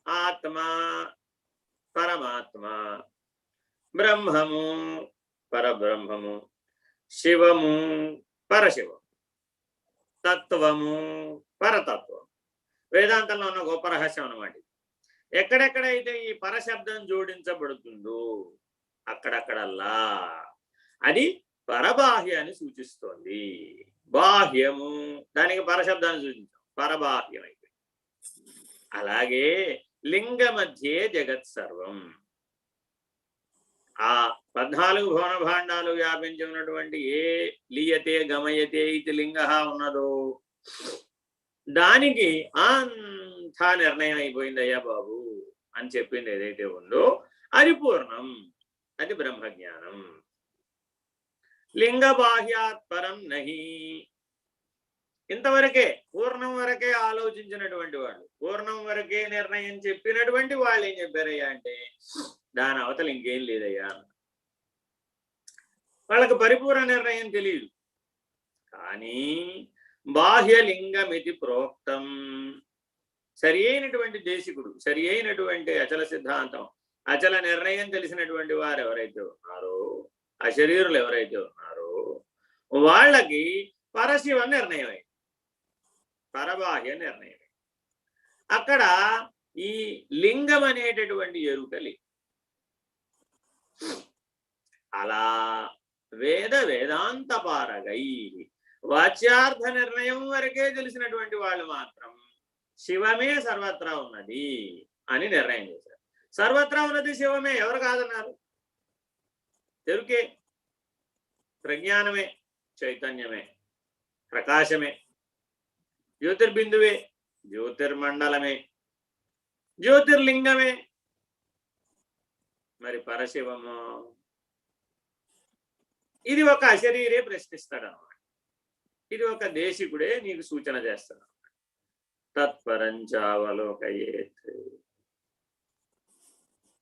ఆత్మ పరమాత్మ, బ్రహ్మము పరబ్రహ్మము, శివము పరశివం, తత్వము పరతత్వం. వేదాంతంలో ఉన్న గొప్ప రహస్యం అన్నమాట. ఎక్కడెక్కడైతే ఈ పరశబ్దం జోడించబడుతుందో అక్కడక్కడల్లా అది పరబాహ్యాన్ని సూచిస్తోంది. బాహ్యము దానికి పరశబ్దాన్ని సూచించాం, పరబాహ్యం అయిపోయింది. అలాగే లింగ మధ్యే జగత్ సర్వం, ఆ 14 భువన భాండాలు వ్యాపించి ఉన్నటువంటి ఏ లీయతే గమయతే ఇది లింగ ఉన్నదో దానికి అంతా నిర్ణయం అయిపోయింది అయ్యా బాబు అని చెప్పింది ఏదైతే ఉందో అది పూర్ణం, అది బ్రహ్మజ్ఞానం. లింగ బాహ్యాత్ పరం నహి, ఇంతవరకే పూర్ణం వరకే ఆలోచించినటువంటి వాళ్ళు, పూర్ణం వరకే నిర్ణయం చెప్పినటువంటి వాళ్ళు ఏం చెప్పారయ్యా అంటే దాని అవతల ఇంకేం లేదయ్యా. వాళ్ళకి పరిపూర్ణ నిర్ణయం తెలియదు. కానీ బాహ్యలింగమితి ప్రోక్తం, సరి అయినటువంటి దేశికుడు, సరి అయినటువంటి అచల సిద్ధాంతం అచల నిర్ణయం తెలిసినటువంటి వారు ఎవరైతే ఉన్నారో, అశరీరులు ఎవరైతే ఉన్నారో వాళ్ళకి పరశివ నిర్ణయం అయింది, పరబాహ్య నిర్ణయం. అక్కడ ఈ లింగం అనేటటువంటి ఎరుక లేదు. అలా వేదాంత పారగై వాచ్యార్థ నిర్ణయం వరకే తెలిసినటువంటి వాళ్ళు మాత్రం శివమే సర్వత్రా ఉన్నది అని నిర్ణయం చేశారు. సర్వత్రా ఉన్నది శివమే, ఎవరు కాదన్నారు? ఎరుకే, ప్రజ్ఞానమే, చైతన్యమే, ప్రకాశమే, జ్యోతిర్బిందువే, జ్యోతిర్మండలమే, జ్యోతిర్లింగమే. మరి పరశివము ఇది ఒక అశరీరే ప్రశ్నిస్తాడు అన్నమాట. ఇది ఒక దేశికుడే నీకు సూచన చేస్తాడు. తత్పరంచావలోకయేత్,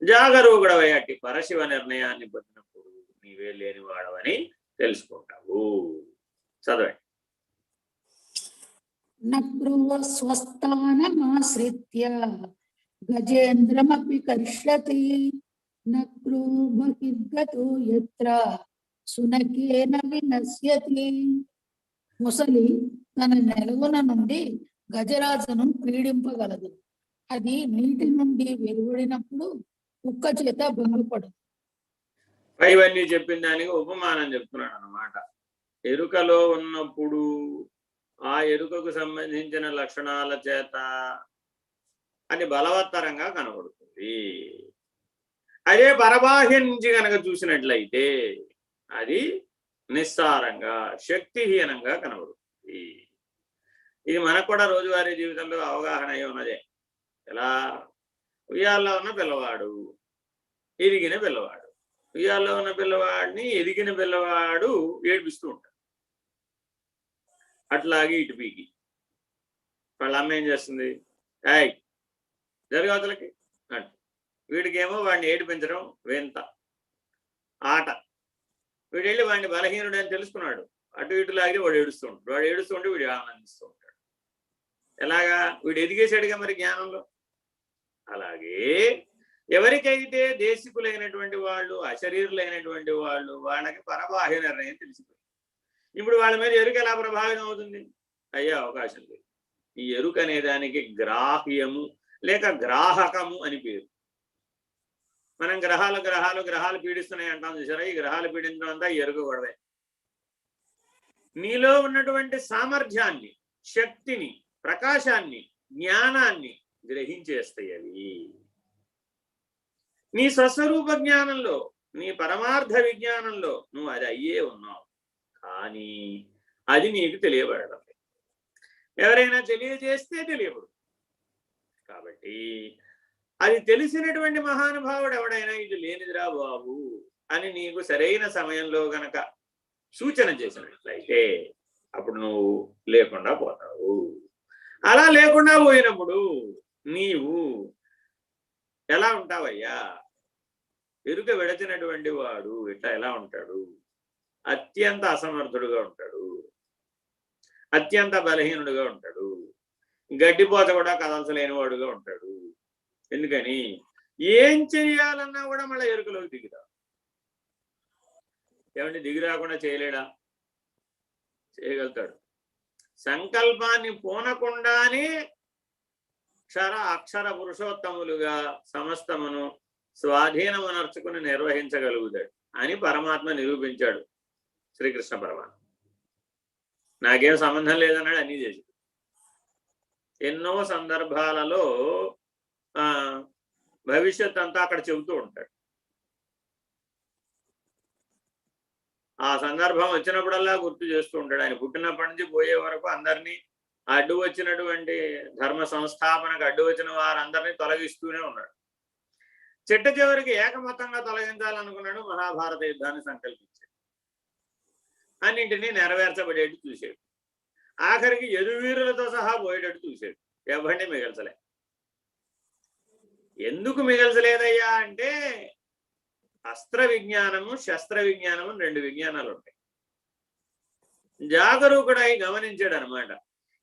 జాగరూకుడవై అట్టి పరశివ నిర్ణయాన్ని పొందినప్పుడు నీవే లేని వాడవని తెలుసుకుంటావు. చదవండి. నగ్రువ స్వస్థానమాశ్రిత్య గజేంద్రమపి కర్షతి నగ్రూబహిర్గతో యత్ర సునకేన వినశ్యతి. ముసలి తన నెలవున నుండి గజరాజును పీడింపగలదు. అది నీటి నుండి వెలువడినప్పుడు కుక్క చేత భంగపడు. పైవన్నీ చెప్పిన దానికి ఉపమానం చెప్తున్నాడు అన్నమాట. ఎరుకలో ఉన్నప్పుడు ఆ ఎరుకకు సంబంధించిన లక్షణాల చేత అది బలవత్తరంగా కనబడుతుంది. అదే పరబాహ్యం నుంచి కనుక చూసినట్లయితే అది నిస్సారంగా శక్తిహీనంగా కనబడుతుంది. ఇది మనకు కూడా రోజువారీ జీవితంలో అవగాహన అయి ఉన్నదే. ఎలా? ఉయ్యాల్లో ఉన్న పిల్లవాడు, ఎదిగిన పిల్లవాడు, ఉయ్యాల్లో ఉన్న పిల్లవాడిని ఎదిగిన పిల్లవాడు ఏడిపిస్తూ ఉంటాడు. అట్లాగే ఇటు పీకి వాళ్ళ అమ్మ ఏం చేస్తుంది? ఏయ్ జరగవతలకి అంట. వీడికేమో వాడిని ఏడిపించడం వింత ఆట. వీడు వెళ్ళి వాడిని బలహీనుడు అని తెలుసుకున్నాడు, అటు ఇటు లాగి వాడు ఏడుస్తూ ఉంటాడు. వాడు ఏడుస్తూ ఉంటే వీడు ఆనందిస్తూ ఉంటాడు. ఎలాగా? వీడు ఎదిగేసాడుగా మరి జ్ఞానంలో. అలాగే ఎవరికైతే దేశికులైనటువంటి వాళ్ళు, అశరీరులైనటువంటి వాళ్ళు, వాళ్ళకి పరబాహ్య నిర్ణయం తెలిసిపోయింది. ఇప్పుడు వాళ్ళ మీద ఎరుక ఎలా ప్రభావితం అవుతుంది? అయ్యే అవకాశం లేదు. ఈ ఎరుక అనే దానికి గ్రాహ్యము లేక గ్రాహకము అని పేరు. మనం గ్రహాలు పీడిస్తున్నాయి అంటాం చూసారా? ఈ గ్రహాలు పీడించడం అంతా ఎరుక గొడవే. నీలో ఉన్నటువంటి సామర్థ్యాన్ని, శక్తిని, ప్రకాశాన్ని, జ్ఞానాన్ని గ్రహించేస్తాయి అవి. నీ స్వస్వరూప జ్ఞానంలో, నీ పరమార్థ విజ్ఞానంలో నువ్వు అది అయ్యే ఉన్నావు, కానీ అది నీకు తెలియబడడం. ఎవరైనా తెలియజేస్తే తెలియబడు. కాబట్టి అది తెలిసినటువంటి మహానుభావుడు ఎవడైనా ఇది లేనిదిరా బాబు అని నీకు సరైన సమయంలో గనక సూచన చేసినట్లయితే అప్పుడు నువ్వు లేకుండా పోతావు. అలా లేకుండా పోయినప్పుడు నీవు ఎలా ఉంటావయ్యా? ఎరుక విడచినటువంటి వాడు ఇట్లా ఎలా ఉంటాడు? అత్యంత అసమర్థుడుగా ఉంటాడు, అత్యంత బలహీనుడుగా ఉంటాడు, గడ్డిపోత కూడా కదల్చలేని వాడుగా ఉంటాడు. ఎందుకని? ఏం చెయ్యాలన్నా కూడా మళ్ళీ ఎరుకలోకి దిగురా. ఏమంటే దిగి రాకుండా చేయలేడా? చేయగలుగుతాడు. సంకల్పాన్ని పూనకుండానే అక్షర పురుషోత్తములుగా సమస్తమును స్వాధీనమునర్చుకుని నిర్వహించగలుగుతాడు అని పరమాత్మ నిరూపించాడు. శ్రీకృష్ణ పరమాత్మ నాకేం సంబంధం లేదన్నాడు, అన్నీ చేసి. ఎన్నో సందర్భాలలో భవిష్యత్ అంతా అక్కడ చెబుతూ ఉంటాడు. ఆ సందర్భం వచ్చినప్పుడల్లా గుర్తు చేస్తూ ఉంటాడు. ఆయన పుట్టినప్పటి నుంచి పోయే వరకు అందరినీ అడ్డు వచ్చినటువంటి ధర్మ సంస్థాపనకు అడ్డు వచ్చిన వారందరినీ తొలగిస్తూనే ఉన్నాడు. చిట్ట చివరికి ఏకమతంగా తొలగించాలనుకున్నాడు. మహాభారత యుద్ధాన్ని సంకల్పించాడు. అన్నింటినీ నెరవేర్చబడేట్టు చూశాడు. ఆఖరికి యదువీరులతో సహా పోయేటట్టు చూశాడు. ఎవరిని మిగల్చలే. ఎందుకు మిగల్చలేదయ్యా అంటే అస్త్ర విజ్ఞానము, శస్త్ర విజ్ఞానము, రెండు విజ్ఞానాలు ఉంటాయి. జాగరూకుడై గమనించాడు అనమాట.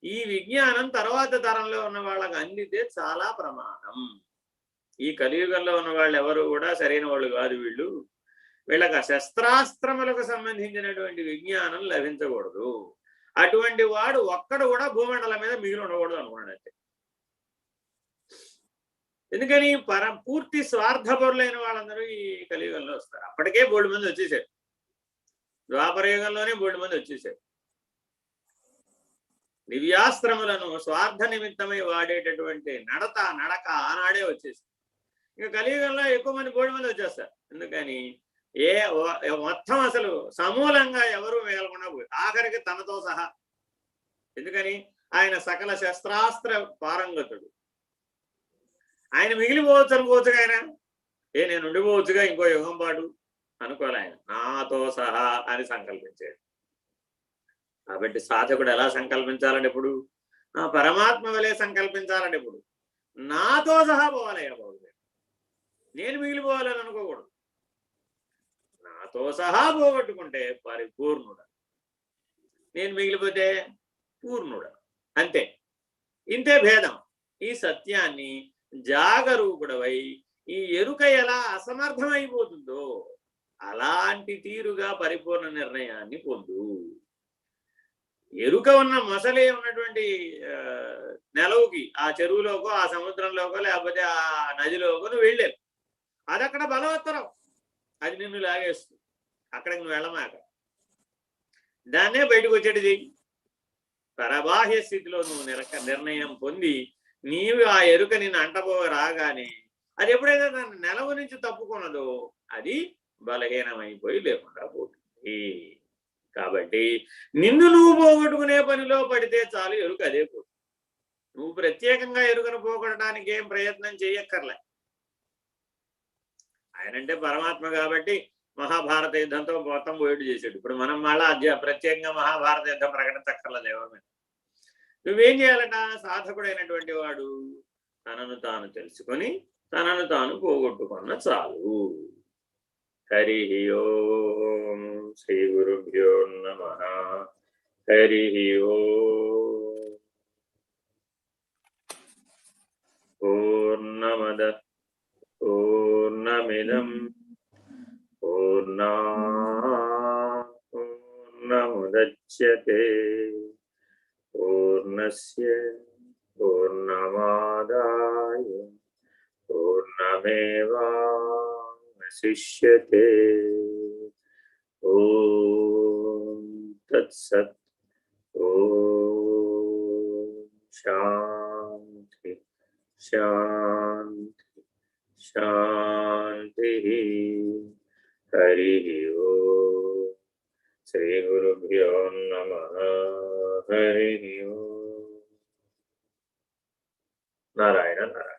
ఈ విజ్ఞానం తర్వాత తరంలో ఉన్న వాళ్ళకి అందితే చాలా ప్రమాదం. ఈ కలియుగంలో ఉన్న వాళ్ళు ఎవరు కూడా సరైన వాళ్ళు కాదు. వీళ్ళకి శస్త్రాస్త్రములకు సంబంధించినటువంటి విజ్ఞానం లభించకూడదు. అటువంటి వాడు ఒక్కడు కూడా భూమండలం మీద మిగిలి ఉండకూడదు అనుకున్నాడు అంతే. ఎందుకని పూర్తి స్వార్థపరులైన వాళ్ళందరూ ఈ కలియుగంలో వస్తారు. అప్పటికే బోల్డు మంది వచ్చేసారు, ద్వాపర యుగంలోనే బోల్డు మంది వచ్చేసారు. దివ్యాస్త్రములను స్వార్థ నిమిత్తమై వాడేటటువంటి నడక ఆనాడే వచ్చేసి ఇంకా కలియుగంలో ఎక్కువ మంది బోల్డు మంది వచ్చేస్తారు. ఎందుకని మొత్తం అసలు సమూలంగా ఎవరూ మిగలకుండా పోయి ఆఖరికి తనతో సహా. ఎందుకని ఆయన సకల శస్త్రాస్త్ర పారంగతుడు. ఆయన మిగిలిపోవచ్చు అనుకోవచ్చుగా, ఆయన నేను ఉండిపోవచ్చుగా ఇంకో యుగం పాటు అనుకోలే. ఆయన నాతో సహా అని సంకల్పించాడు. కాబట్టి సాధకుడు ఎలా సంకల్పించాలంటే ఇప్పుడు పరమాత్మ వలె సంకల్పించాలంటే ఇప్పుడు నాతో సహా పోవాలయ్యా బాబు, నేను మిగిలిపోవాలని అనుకోకూడదు. నాతో సహా పోగొట్టుకుంటే పరిపూర్ణుడు, నేను మిగిలిపోతే పూర్ణుడు. అంతే, ఇంతే భేదం. ఈ సత్యాన్ని జాగరూకుడవై ఈ ఎరుక ఎలా అసమర్థమైపోతుందో అలాంటి తీరుగా పరిపూర్ణ నిర్ణయాన్ని పొందు. ఎరుక ఉన్న మొసలే ఉన్నటువంటి నెలవుకి ఆ చెరువులోకో ఆ సముద్రంలోకో లేకపోతే ఆ నదిలోకో నువ్వు వెళ్ళావు. అది అక్కడ బలవత్తరం, అది నిన్ను లాగేస్తుంది. అక్కడికి నువ్వు వెళ్ళమాక, దాన్నే బయటకు వచ్చేటి చెయ్యి. పరబాహ్య స్థితిలో నువ్వు నిర్ణయం పొంది నీవు ఆ ఎరుక నిన్ను అంటబోగ రాగానే అది ఎప్పుడైతే దాన్ని నెలవు నుంచి తప్పుకున్నదో అది బలహీనమైపోయి లేకుండా పోతుంది. కాబట్టి నిన్ను నువ్వు పోగొట్టుకునే పనిలో పడితే చాలు, ఎరుక అదే పోతుంది. నువ్వు ప్రత్యేకంగా ఎరుకను పోగొట్టడానికి ఏం ప్రయత్నం చేయక్కర్లే. ఆయనంటే పరమాత్మ కాబట్టి మహాభారత యుద్ధంతో మొత్తం పోయేట్టు చేశాడు. ఇప్పుడు మనం మళ్ళా ప్రత్యేకంగా మహాభారత యుద్ధం ప్రకటించక్కర్లేదు ఎవరి మీద. నువ్వేం చేయాలట? సాధకుడైనటువంటి వాడు తనను తాను తెలుసుకొని తనను తాను పోగొట్టుకున్న చాలు. హరి ఓం శ్రీ గురుభ్యో నమః. హరి ఓం. పూర్ణమదః పూర్ణమిదం పూర్ణాత్ పూర్ణముదచ్యతే పూర్ణస్య పూర్ణమాదాయ పూర్ణమేవావశిష్యతే. ఓం తత్సత్. ఓం శాంతి శాంతి శాంతి. హరి ఓం. శ్రీ గురుభ్యో నమః. హరి ఓం. నారాయణ నారాయణ.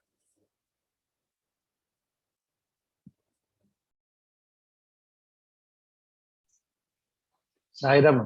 సాయిరామ్.